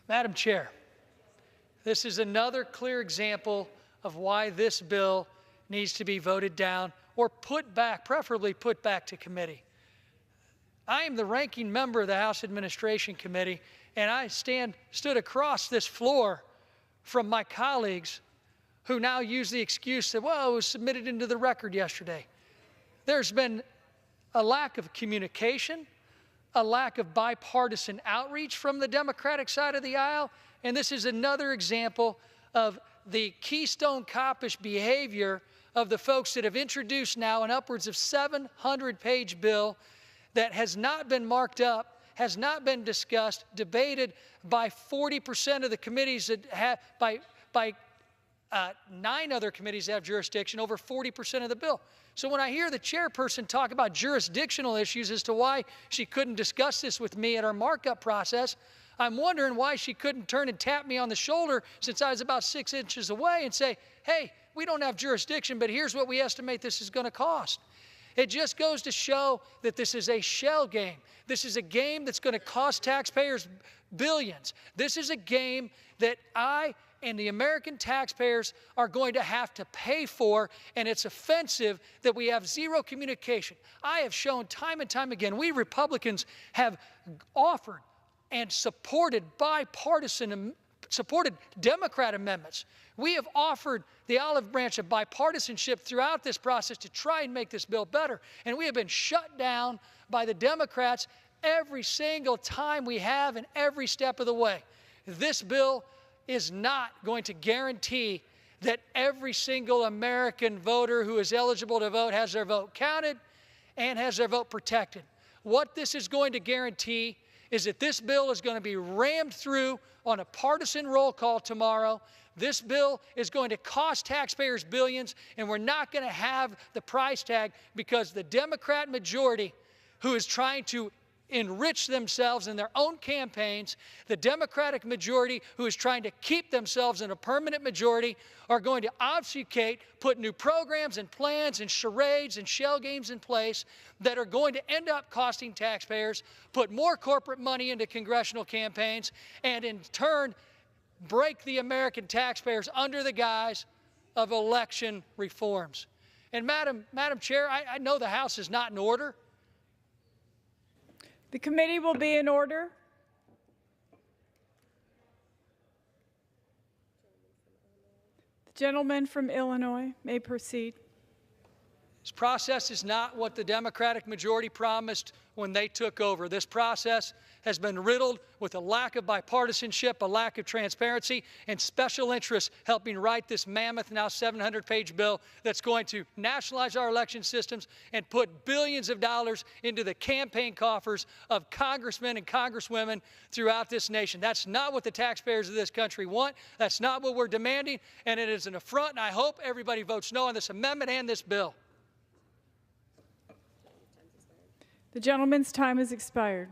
Madam Chair, this is another clear example of why this bill needs to be voted down or put back, preferably put back to committee. I am the ranking member of the House Administration Committee, and I stood across this floor from my colleagues who now use the excuse that, well, it was submitted into the record yesterday. There's been a lack of communication, a lack of bipartisan outreach from the Democratic side of the aisle, and this is another example of the Keystone Cop-ish behavior of the folks that have introduced now an upwards of 700-page bill that has not been marked up, has not been discussed, debated by 40% of the committees that have, by 9 other committees that have jurisdiction, over 40% of the bill. So when I hear the chairperson talk about jurisdictional issues as to why she couldn't discuss this with me at our markup process, I'm wondering why she couldn't turn and tap me on the shoulder since I was about 6 inches away and say, hey, we don't have jurisdiction, but here's what we estimate this is going to cost. It just goes to show that this is a shell game. This is a game that's going to cost taxpayers billions. This is a game that I and the American taxpayers are going to have to pay for, and it's offensive that we have zero communication. I have shown time and time again, we Republicans have offered and supported bipartisan, supported Democrat amendments. We have offered the olive branch of bipartisanship throughout this process to try and make this bill better, and we have been shut down by the Democrats every single time we have and every step of the way. This bill is not going to guarantee that every single American voter who is eligible to vote has their vote counted and has their vote protected. What this is going to guarantee is that this bill is going to be rammed through on a partisan roll call tomorrow. This bill is going to cost taxpayers billions, and we're not going to have the price tag because the Democrat majority, who is trying to enrich themselves in their own campaigns, the Democratic majority who is trying to keep themselves in a permanent majority, are going to obfuscate, put new programs and plans and charades and shell games in place that are going to end up costing taxpayers, put more corporate money into congressional campaigns, and in turn break the American taxpayers under the guise of election reforms. And Madam Chair, I know the House is not in order. The committee will be in order. The gentleman from Illinois may proceed. This process is not what the Democratic majority promised when they took over. This process has been riddled with a lack of bipartisanship, a lack of transparency, and special interests helping write this mammoth, now 700-page bill that's going to nationalize our election systems and put billions of dollars into the campaign coffers of congressmen and congresswomen throughout this nation. That's not what the taxpayers of this country want. That's not what we're demanding, and it is an affront, and I hope everybody votes no on this amendment and this bill. The gentleman's time has expired.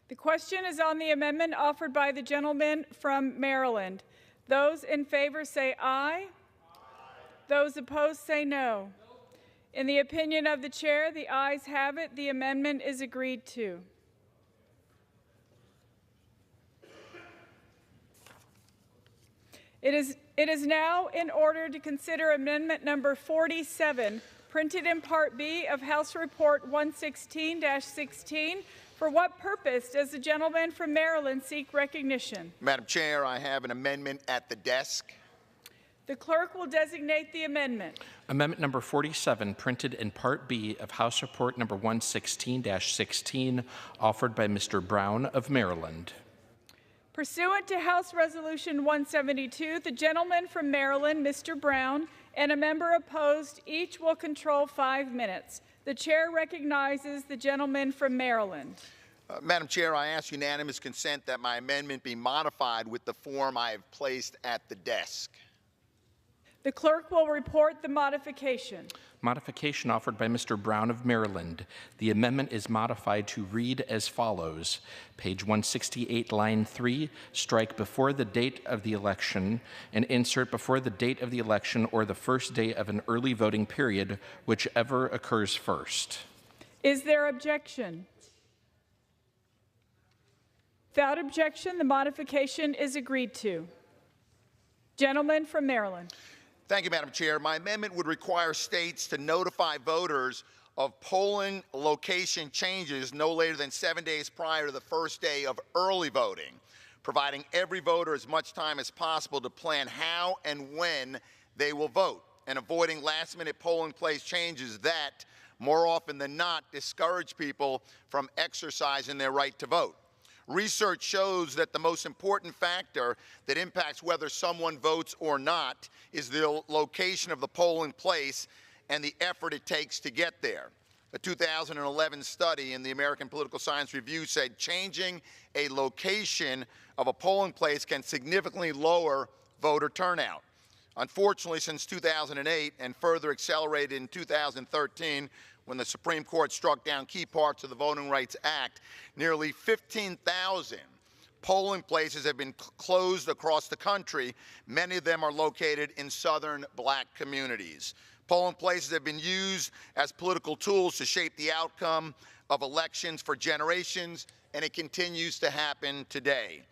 The question is on the amendment offered by the gentleman from Maryland. Those in favor say aye. Aye. Those opposed say no. In the opinion of the chair, the ayes have it. The amendment is agreed to. It is now in order to consider amendment number 47, printed in Part B of House Report 116-16. For what purpose does the gentleman from Maryland seek recognition? Madam Chair, I have an amendment at the desk. The clerk will designate the amendment. Amendment number 47, printed in Part B of House Report number 116-16, offered by Mr. Brown of Maryland. Pursuant to House Resolution 172, the gentleman from Maryland, Mr. Brown, and a member opposed, each will control 5 minutes. The chair recognizes the gentleman from Maryland. Madam Chair, I ask unanimous consent that my amendment be modified with the form I have placed at the desk. The clerk will report the modification. Modification offered by Mr. Brown of Maryland. The amendment is modified to read as follows. Page 168, line 3, strike before the date of the election and insert before the date of the election or the first day of an early voting period, whichever occurs first. Is there objection? Without objection, the modification is agreed to. Gentleman from Maryland. Thank you, Madam Chair. My amendment would require states to notify voters of polling location changes no later than 7 days prior to the first day of early voting, providing every voter as much time as possible to plan how and when they will vote, and avoiding last-minute polling place changes that, more often than not, discourage people from exercising their right to vote. Research shows that the most important factor that impacts whether someone votes or not is the location of the polling place and the effort it takes to get there. A 2011 study in the American Political Science Review said changing a location of a polling place can significantly lower voter turnout. Unfortunately, since 2008 and further accelerated in 2013, when the Supreme Court struck down key parts of the Voting Rights Act, nearly 15,000 polling places have been closed across the country. Many of them are located in southern black communities. Polling places have been used as political tools to shape the outcome of elections for generations, and it continues to happen today.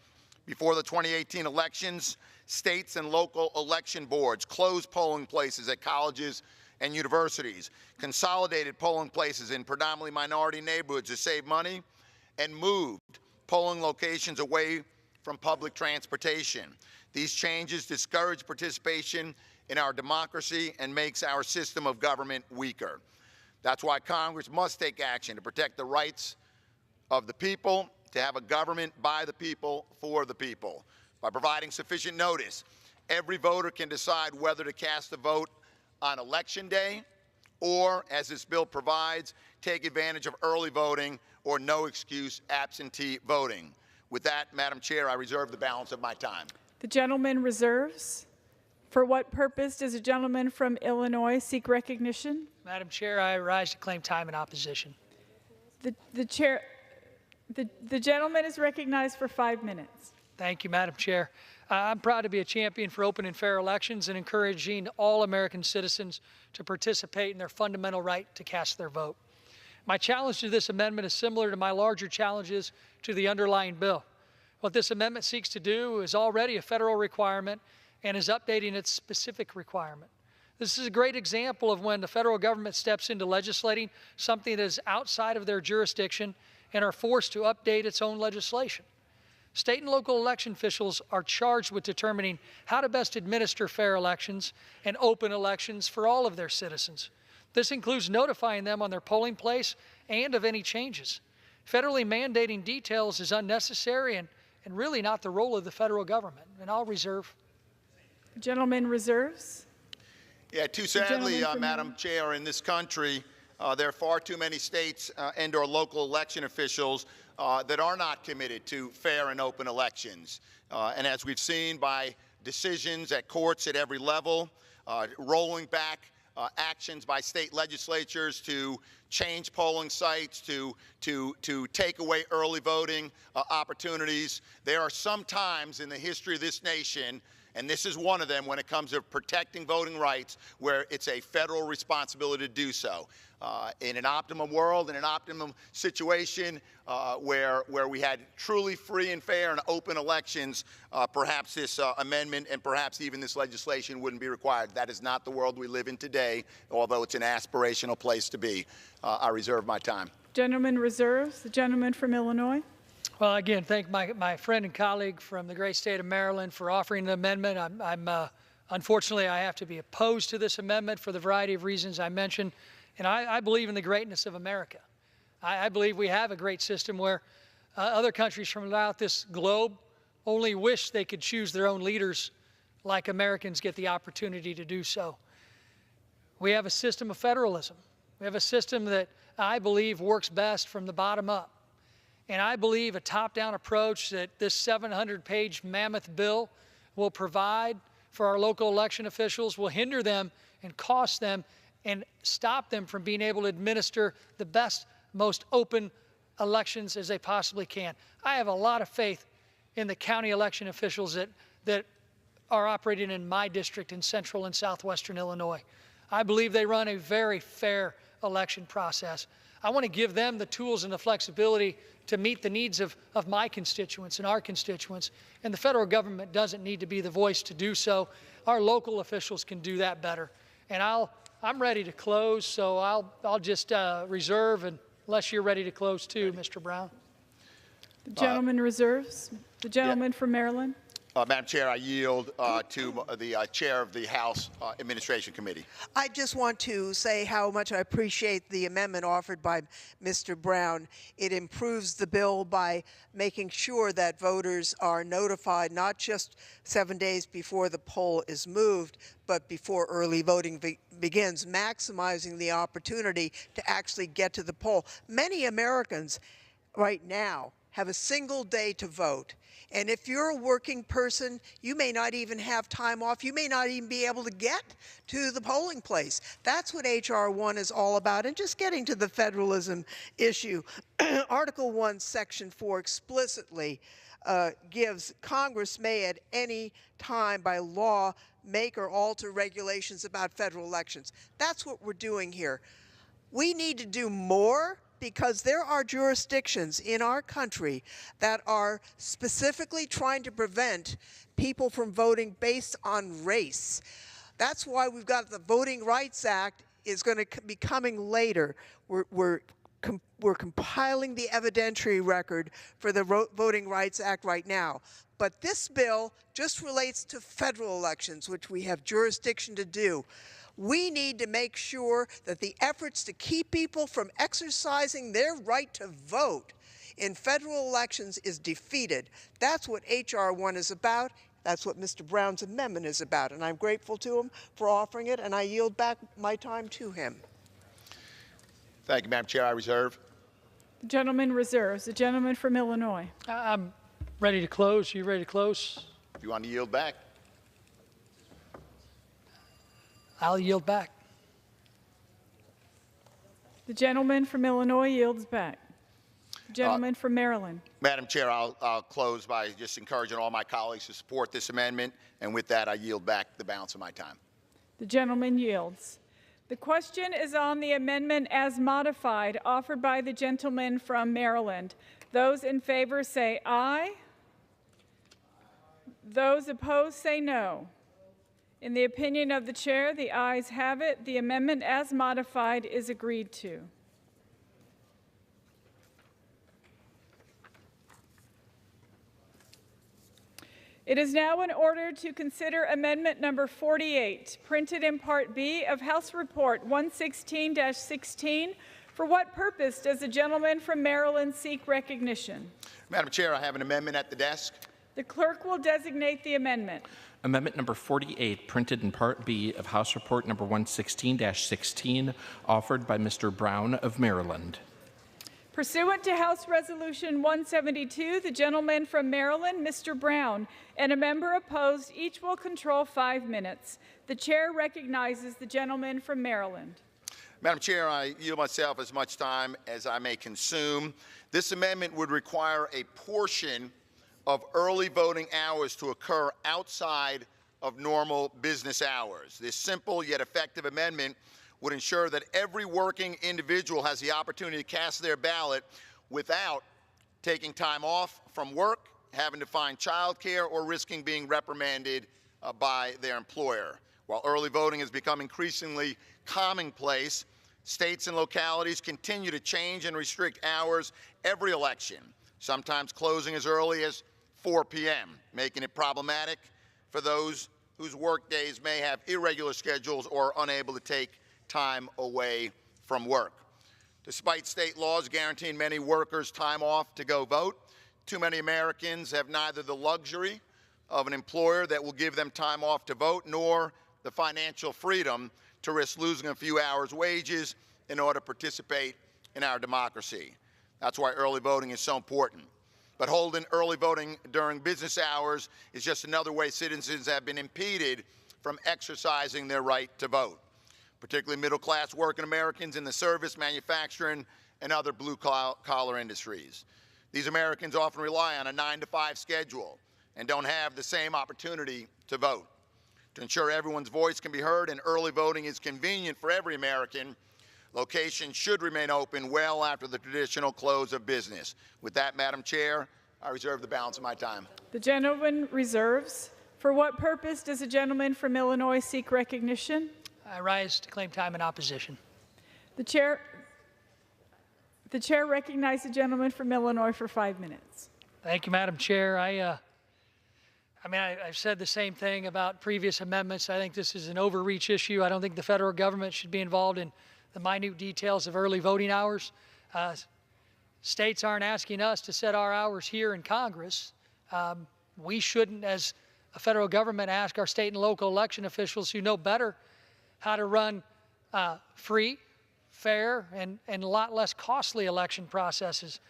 Before the 2018 elections, states and local election boards closed polling places at colleges and universities, consolidated polling places in predominantly minority neighborhoods to save money, and moved polling locations away from public transportation. These changes discourage participation in our democracy and makes our system of government weaker. That's why Congress must take action to protect the rights of the people, to have a government by the people, for the people. By providing sufficient notice, every voter can decide whether to cast a vote on Election Day or, as this bill provides, take advantage of early voting or no-excuse absentee voting. With that, Madam Chair, I reserve the balance of my time. The gentleman reserves. For what purpose does the gentleman from Illinois seek recognition? Madam Chair, I rise to claim time in opposition. The gentleman is recognized for 5 minutes. Thank you, Madam Chair. I'm proud to be a champion for open and fair elections and encouraging all American citizens to participate in their fundamental right to cast their vote. My challenge to this amendment is similar to my larger challenges to the underlying bill. What this amendment seeks to do is already a federal requirement and is updating its specific requirement. This is a great example of when the federal government steps into legislating something that is outside of their jurisdiction and are forced to update its own legislation. State and local election officials are charged with determining how to best administer fair elections and open elections for all of their citizens. This includes notifying them on their polling place and of any changes. Federally mandating details is unnecessary and really not the role of the federal government, and I'll reserve. The gentleman reserves. Yeah, too sadly, Madam Chair, in this country, there are far too many states and or local election officials that are not committed to fair and open elections. And as we've seen by decisions at courts at every level, rolling back actions by state legislatures to change polling sites, to take away early voting opportunities. There are some times in the history of this nation, and this is one of them when it comes to protecting voting rights, where it's a federal responsibility to do so. In an optimum world, in an optimum situation where we had truly free and fair and open elections, perhaps this amendment and perhaps even this legislation wouldn't be required. That is not the world we live in today, although it's an aspirational place to be. I reserve my time. Gentleman reserves. The gentleman from Illinois. Well, again, thank my friend and colleague from the great state of Maryland for offering the amendment. Unfortunately, I have to be opposed to this amendment for the variety of reasons I mentioned. And I believe in the greatness of America. I believe we have a great system where other countries from throughout this globe only wish they could choose their own leaders like Americans get the opportunity to do so. We have a system of federalism. We have a system that I believe works best from the bottom up. And I believe a top-down approach that this 700-page mammoth bill will provide for our local election officials will hinder them and cost them and stop them from being able to administer the best, most open elections as they possibly can. I have a lot of faith in the county election officials that are operating in my district in central and southwestern Illinois. I believe they run a very fair election process. I want to give them the tools and the flexibility to meet the needs of my constituents and our constituents. And the federal government doesn't need to be the voice to do so. Our local officials can do that better. And I'm ready to close, so I'll just reserve unless you're ready to close too, Mr. Brown. The gentleman reserves. The gentleman from Maryland. Madam Chair, I yield to the Chair of the House Administration Committee. I just want to say how much I appreciate the amendment offered by Mr. Brown. It improves the bill by making sure that voters are notified not just 7 days before the poll is moved, but before early voting begins, maximizing the opportunity to actually get to the poll. Many Americans right now have a single day to vote. And if you're a working person, you may not even have time off. You may not even be able to get to the polling place. That's what H.R. 1 is all about. And just getting to the federalism issue, Article 1, Section 4 explicitly gives Congress may at any time by law make or alter regulations about federal elections. That's what we're doing here. We need to do more, because there are jurisdictions in our country that are specifically trying to prevent people from voting based on race. That's why we've got the Voting Rights Act is going to be coming later. We're compiling the evidentiary record for the Voting Rights Act right now. But this bill just relates to federal elections, which we have jurisdiction to do. We need to make sure that the efforts to keep people from exercising their right to vote in federal elections is defeated. That's what H.R. 1 is about. That's what Mr. Brown's amendment is about. And I'm grateful to him for offering it, and I yield back my time to him. Thank you, Madam Chair. I reserve. The gentleman reserves. The gentleman from Illinois. I'm ready to close. You ready to close? If you want to yield back. I'll yield back. The gentleman from Illinois yields back. The gentleman from Maryland. Madam Chair, I'll close by just encouraging all my colleagues to support this amendment, and with that, I yield back the balance of my time. The gentleman yields. The question is on the amendment as modified offered by the gentleman from Maryland. Those in favor say aye. Those opposed say no. In the opinion of the chair, the ayes have it. The amendment as modified is agreed to. It is now in order to consider amendment number 48, printed in Part B of House Report 116-16. For what purpose does the gentleman from Maryland seek recognition? Madam Chair, I have an amendment at the desk. The clerk will designate the amendment. Amendment number 48, printed in Part B of House Report number 116-16, offered by Mr. Brown of Maryland. Pursuant to House Resolution 172, the gentleman from Maryland, Mr. Brown, and a member opposed, each will control 5 minutes. The chair recognizes the gentleman from Maryland. Madam Chair, I yield myself as much time as I may consume. This amendment would require a portion of early voting hours to occur outside of normal business hours. This simple yet effective amendment would ensure that every working individual has the opportunity to cast their ballot without taking time off from work, having to find childcare, or risking being reprimanded by their employer. While early voting has become increasingly commonplace, states and localities continue to change and restrict hours every election, sometimes closing as early as 4 p.m., making it problematic for those whose work days may have irregular schedules or unable to take time away from work. Despite state laws guaranteeing many workers time off to go vote, too many Americans have neither the luxury of an employer that will give them time off to vote, nor the financial freedom to risk losing a few hours' wages in order to participate in our democracy. That's why early voting is so important. But holding early voting during business hours is just another way citizens have been impeded from exercising their right to vote, particularly middle-class working Americans in the service, manufacturing, and other blue-collar industries. These Americans often rely on a 9-to-5 schedule and don't have the same opportunity to vote. To ensure everyone's voice can be heard and early voting is convenient for every American, Locations should remain open well after the traditional close of business. With that, Madam Chair, I reserve the balance of my time. The gentleman reserves. For what purpose does the gentleman from Illinois seek recognition? I rise to claim time in opposition. The chair recognizes the gentleman from Illinois for 5 minutes. Thank you, Madam Chair. I've said the same thing about previous amendments. I think this is an overreach issue. I don't think the federal government should be involved in the minute details of early voting hours. States aren't asking us to set our hours here in Congress. We shouldn't, as a federal government, ask our state and local election officials who know better how to run free, fair, and a lot less costly election processes.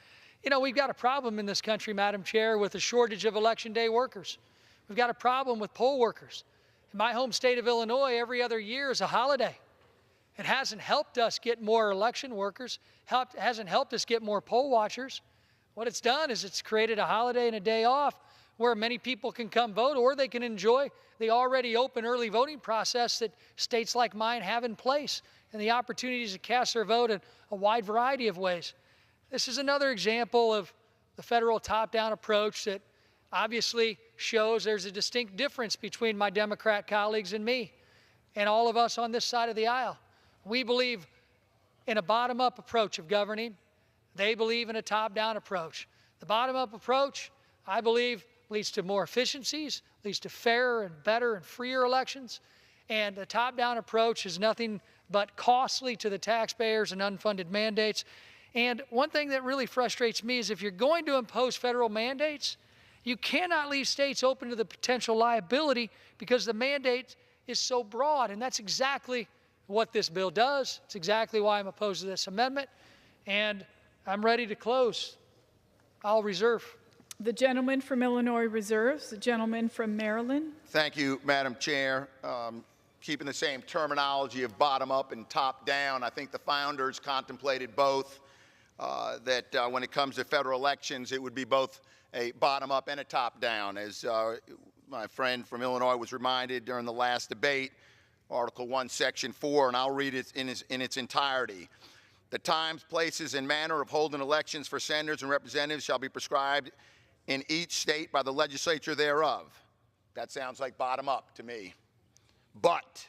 You know, we've got a problem in this country, Madam Chair, with a shortage of election day workers. We've got a problem with poll workers. In my home state of Illinois, every other year is a holiday. It hasn't helped us get more election workers, hasn't helped us get more poll watchers. What it's done is it's created a holiday and a day off where many people can come vote, or they can enjoy the already open early voting process that states like mine have in place, and the opportunities to cast their vote in a wide variety of ways. This is another example of the federal top-down approach that obviously shows there's a distinct difference between my Democrat colleagues and me, and all of us on this side of the aisle. We believe in a bottom-up approach of governing. They believe in a top-down approach. The bottom-up approach, I believe, leads to more efficiencies, leads to fairer and better and freer elections. And the top-down approach is nothing but costly to the taxpayers and unfunded mandates. And one thing that really frustrates me is if you're going to impose federal mandates, you cannot leave states open to the potential liability because the mandate is so broad. And that's exactly what this bill does. It's exactly why I'm opposed to this amendment. And I'm ready to close. I'll reserve. The gentleman from Illinois reserves. The gentleman from Maryland. Thank you, Madam Chair. Keeping the same terminology of bottom up and top down, I think the founders contemplated both, that when it comes to federal elections, it would be both a bottom up and a top down. As my friend from Illinois was reminded during the last debate, Article 1, Section 4, and I'll read it in its entirety. The times, places, and manner of holding elections for senators and representatives shall be prescribed in each state by the legislature thereof. That sounds like bottom up to me. But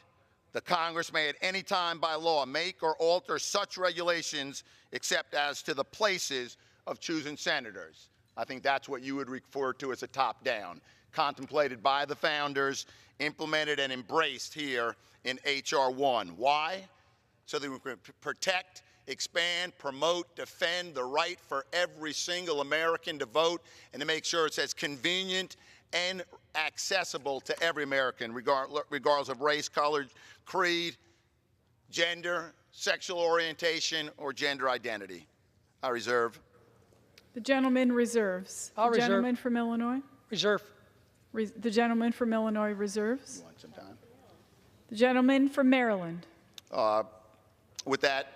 the Congress may at any time by law make or alter such regulations except as to the places of choosing senators. I think that's what you would refer to as a top down, contemplated by the founders, implemented and embraced here in H.R. 1. Why? So that we can protect, expand, promote, defend the right for every single American to vote, and to make sure it's as convenient and accessible to every American, regardless of race, color, creed, gender, sexual orientation, or gender identity. I reserve. The gentleman reserves. I'll reserve. Gentleman from Illinois. Reserve. The gentleman from Illinois reserves. You want some time? The gentleman from Maryland. With that,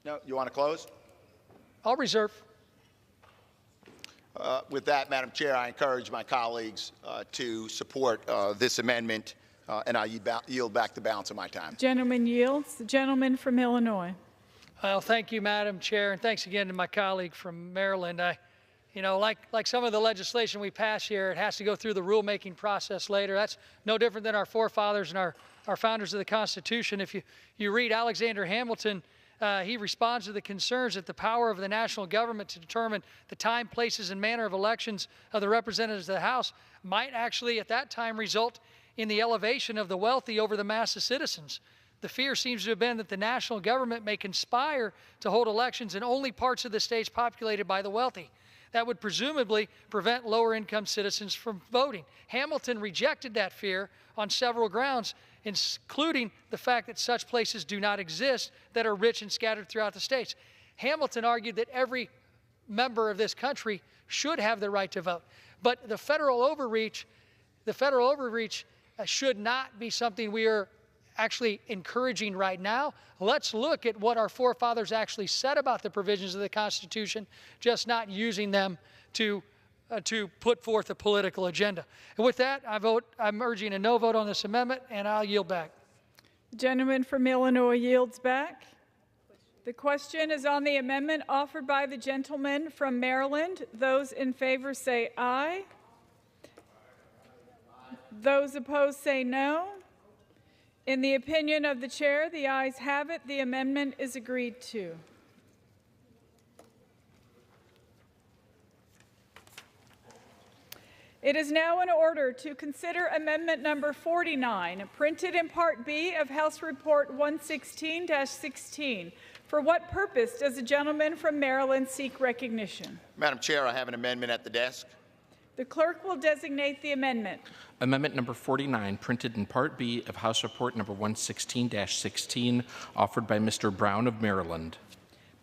no, you want to close? I'll reserve. With that, Madam Chair, I encourage my colleagues to support this amendment, and I yield back the balance of my time. Gentleman yields. The gentleman from Illinois. Well, thank you, Madam Chair, and thanks again to my colleague from Maryland. Like some of the legislation we pass here, it has to go through the rulemaking process later. That's no different than our forefathers and our founders of the Constitution. If you read Alexander Hamilton, he responds to the concerns that the power of the national government to determine the time, places, and manner of elections of the representatives of the House might actually at that time result in the elevation of the wealthy over the mass of citizens. The fear seems to have been that the national government may conspire to hold elections in only parts of the states populated by the wealthy. That would presumably prevent lower-income citizens from voting. Hamilton rejected that fear on several grounds, including the fact that such places do not exist that are rich and scattered throughout the states. Hamilton argued that every member of this country should have the right to vote. But the federal overreach should not be something we are actually encouraging right now. Let's look at what our forefathers actually said about the provisions of the Constitution, just not using them to put forth a political agenda. And with that, I'm urging a no vote on this amendment, and I'll yield back. The gentleman from Illinois yields back. The question is on the amendment offered by the gentleman from Maryland. Those in favor say aye. Those opposed say no. In the opinion of the chair, the ayes have it. The amendment is agreed to. It is now in order to consider amendment number 49, printed in Part B of House Report 116-16. For what purpose does the gentleman from Maryland seek recognition? Madam Chair, I have an amendment at the desk. The clerk will designate the amendment. Amendment number 49, printed in Part B of House Report number 116-16, offered by Mr. Brown of Maryland.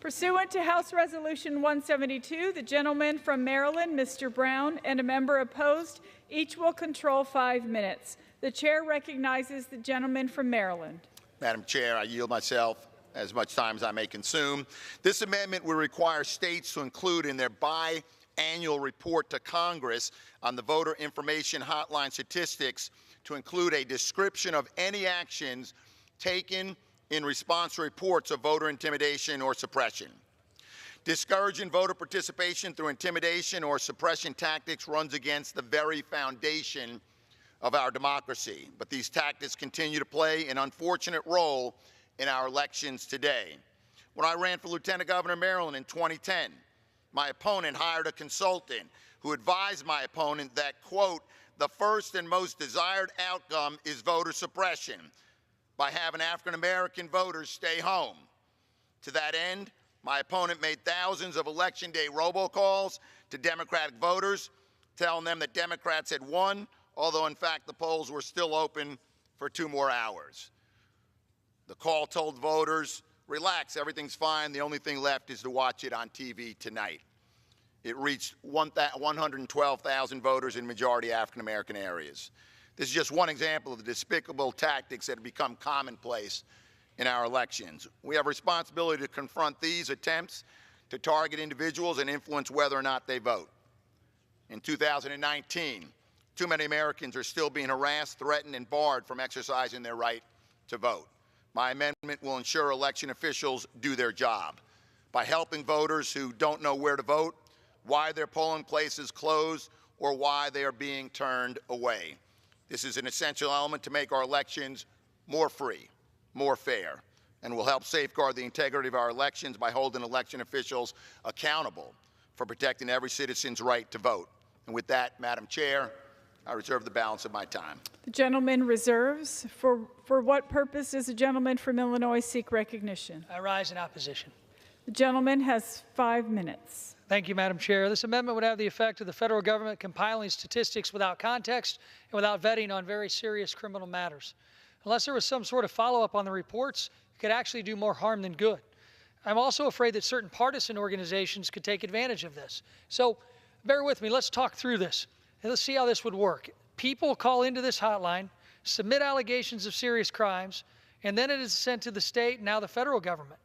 Pursuant to House Resolution 172, the gentleman from Maryland, Mr. Brown, and a member opposed, each will control 5 minutes. The chair recognizes the gentleman from Maryland. Madam Chair, I yield myself as much time as I may consume. This amendment will require states to include in their biannual report to Congress on the voter information hotline statistics to include a description of any actions taken in response to reports of voter intimidation or suppression. Discouraging voter participation through intimidation or suppression tactics runs against the very foundation of our democracy. But these tactics continue to play an unfortunate role in our elections today. When I ran for Lieutenant Governor of Maryland in 2010, my opponent hired a consultant who advised my opponent that, quote, the first and most desired outcome is voter suppression by having African-American voters stay home. To that end, my opponent made thousands of Election Day robocalls to Democratic voters, telling them that Democrats had won, although in fact the polls were still open for 2 more hours. The call told voters, relax, everything's fine, the only thing left is to watch it on TV tonight. It reached 112,000 voters in majority African-American areas. This is just one example of the despicable tactics that have become commonplace in our elections. We have a responsibility to confront these attempts to target individuals and influence whether or not they vote. In 2019, too many Americans are still being harassed, threatened, and barred from exercising their right to vote. My amendment will ensure election officials do their job by helping voters who don't know where to vote, why their polling place is closed, or why they are being turned away. This is an essential element to make our elections more free, more fair, and will help safeguard the integrity of our elections by holding election officials accountable for protecting every citizen's right to vote. And with that, Madam Chair, I reserve the balance of my time. The gentleman reserves. For what purpose does the gentleman from Illinois seek recognition? I rise in opposition. The gentleman has 5 minutes. Thank you, Madam Chair. This amendment would have the effect of the federal government compiling statistics without context and without vetting on very serious criminal matters. Unless there was some sort of follow-up on the reports, it could actually do more harm than good. I'm also afraid that certain partisan organizations could take advantage of this. So bear with me. Let's talk through this, and let's see how this would work. People call into this hotline, submit allegations of serious crimes, and then it is sent to the state and now the federal government.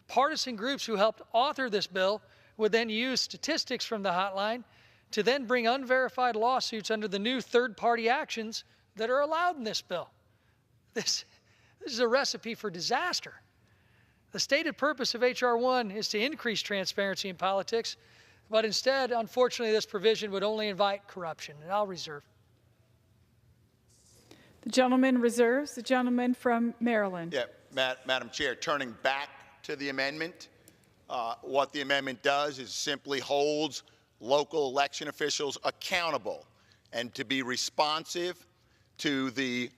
Partisan groups who helped author this bill would then use statistics from the hotline to then bring unverified lawsuits under the new third-party actions that are allowed in this bill. This is a recipe for disaster. The stated purpose of H.R. 1 is to increase transparency in politics, but instead, unfortunately, this provision would only invite corruption, and I'll reserve. The gentleman reserves. The gentleman from Maryland. Yeah, Madam Chair, turning back to the amendment, what the amendment does is simply holds local election officials accountable and to be responsive to the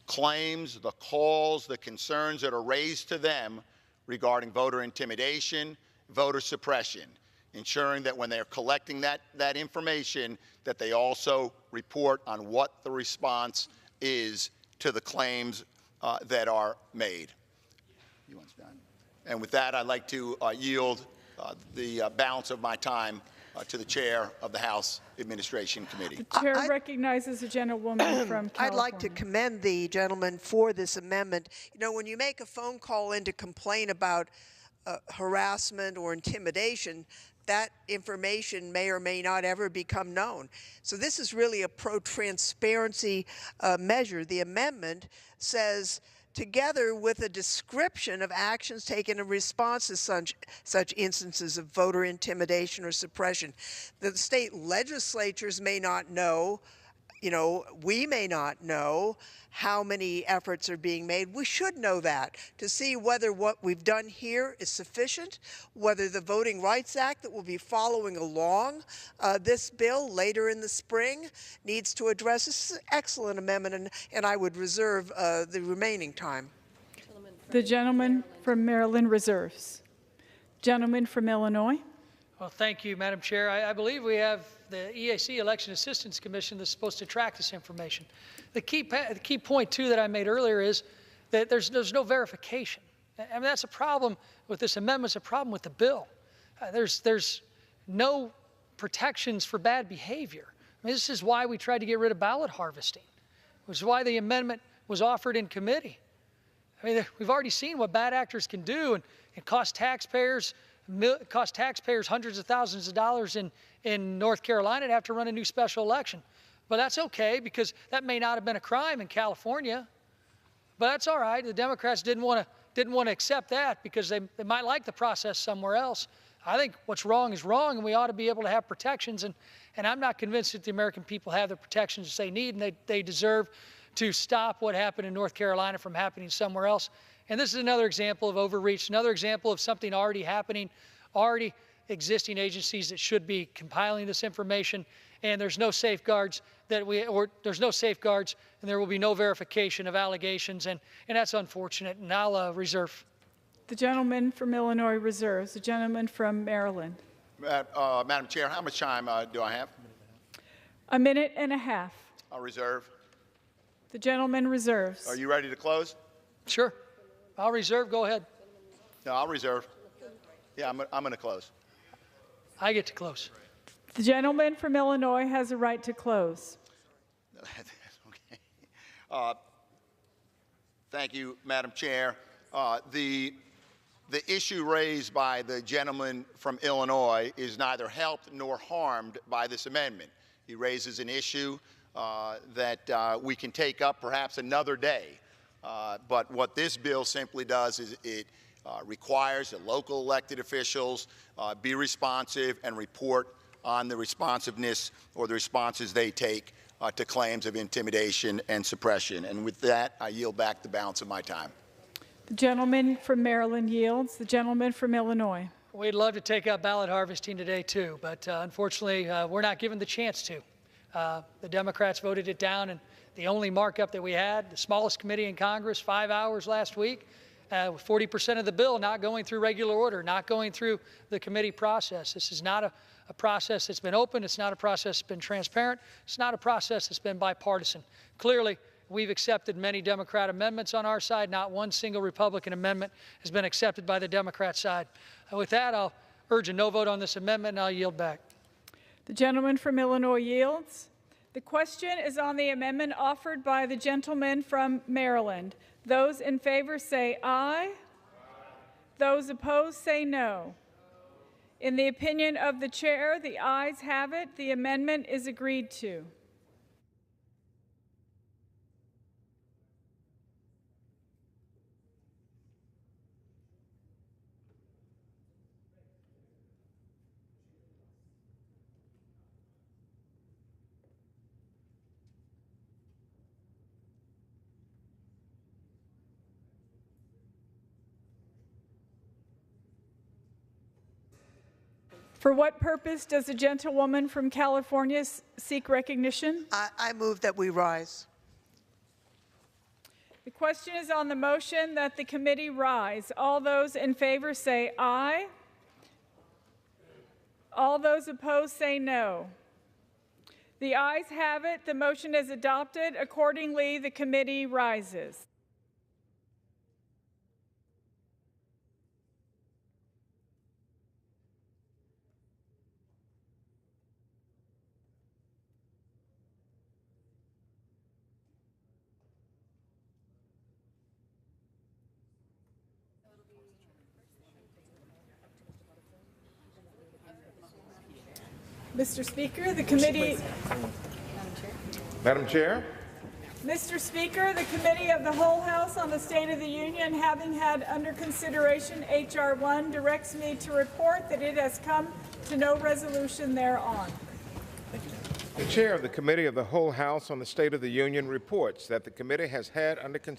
claims, the calls, the concerns that are raised to them regarding voter intimidation, voter suppression, ensuring that when they're collecting that information, that they also report on what the response is to the claims that are made. And with that, I'd like to yield the balance of my time to the chair of the House Administration Committee. The chair recognizes the gentlewoman from California. I'd like to commend the gentleman for this amendment. You know, when you make a phone call in to complain about harassment or intimidation, that information may or may not ever become known. So this is really a pro-transparency measure. The amendment says together with a description of actions taken in response to such instances of voter intimidation or suppression. The state legislatures may not know, we may not know how many efforts are being made. We should know that to see whether what we've done here is sufficient, whether the Voting Rights Act that will be following along this bill later in the spring needs to address. This is an excellent amendment, and I would reserve the remaining time. The gentleman from Maryland reserves. Gentleman from Illinois. Well, thank you, Madam Chair. I believe we have the EAC, Election Assistance Commission, that's supposed to track this information. The key point, too, that I made earlier is that there's no verification. I mean, that's a problem with this amendment. It's a problem with the bill. There's no protections for bad behavior. I mean, this is why we tried to get rid of ballot harvesting, which is why the amendment was offered in committee. I mean, we've already seen what bad actors can do and cost taxpayers hundreds of thousands of dollars in North Carolina to have to run a new special election. But that's okay, because that may not have been a crime in California. But that's all right. The Democrats didn't want to accept that because they might like the process somewhere else. I think what's wrong is wrong, and we ought to be able to have protections. And I'm not convinced that the American people have the protections they need, and they deserve to stop what happened in North Carolina from happening somewhere else. And this is another example of overreach, another example of something already happening, already existing agencies that should be compiling this information, and there's no safeguards there's no safeguards, and there will be no verification of allegations, and that's unfortunate, and I'll reserve. The gentleman from Illinois reserves. The gentleman from Maryland. Madam Chair, how much time do I have? A minute and a half. I'll reserve. The gentleman reserves. Are you ready to close? Sure. I'll reserve. Go ahead. No, I'll reserve. Yeah, I'm going to close. I get to close. The gentleman from Illinois has a right to close. Okay. Thank you, Madam Chair. The issue raised by the gentleman from Illinois is neither helped nor harmed by this amendment. He raises an issue that we can take up perhaps another day. But what this bill simply does is it requires that local elected officials be responsive and report on the responsiveness or the responses they take to claims of intimidation and suppression. And with that, I yield back the balance of my time. The gentleman from Maryland yields. The gentleman from Illinois. We'd love to take up ballot harvesting today, too, but unfortunately, we're not given the chance to. The Democrats voted it down, and the only markup that we had, the smallest committee in Congress, 5 hours last week, 40% of the bill not going through regular order, not going through the committee process. This is not a process that's been open. It's not a process that's been transparent. It's not a process that's been bipartisan. Clearly, we've accepted many Democrat amendments on our side. Not one single Republican amendment has been accepted by the Democrat side. With that, I'll urge a no vote on this amendment, and I'll yield back. The gentleman from Illinois yields. The question is on the amendment offered by the gentleman from Maryland. Those in favor say aye. Those opposed say no. In the opinion of the chair, the ayes have it. The amendment is agreed to. For what purpose does the gentlewoman from California seek recognition? I move that we rise. The question is on the motion that the committee rise. All those in favor say aye. All those opposed say no. The ayes have it. The motion is adopted. Accordingly, the committee rises. Mr. Speaker, the committee... Madam Chair, Mr. Speaker, the Committee of the Whole House on the State of the Union, having had under consideration H.R. 1, directs me to report that it has come to no resolution thereon. The Chair of the Committee of the Whole House on the State of the Union reports that the committee has had under consideration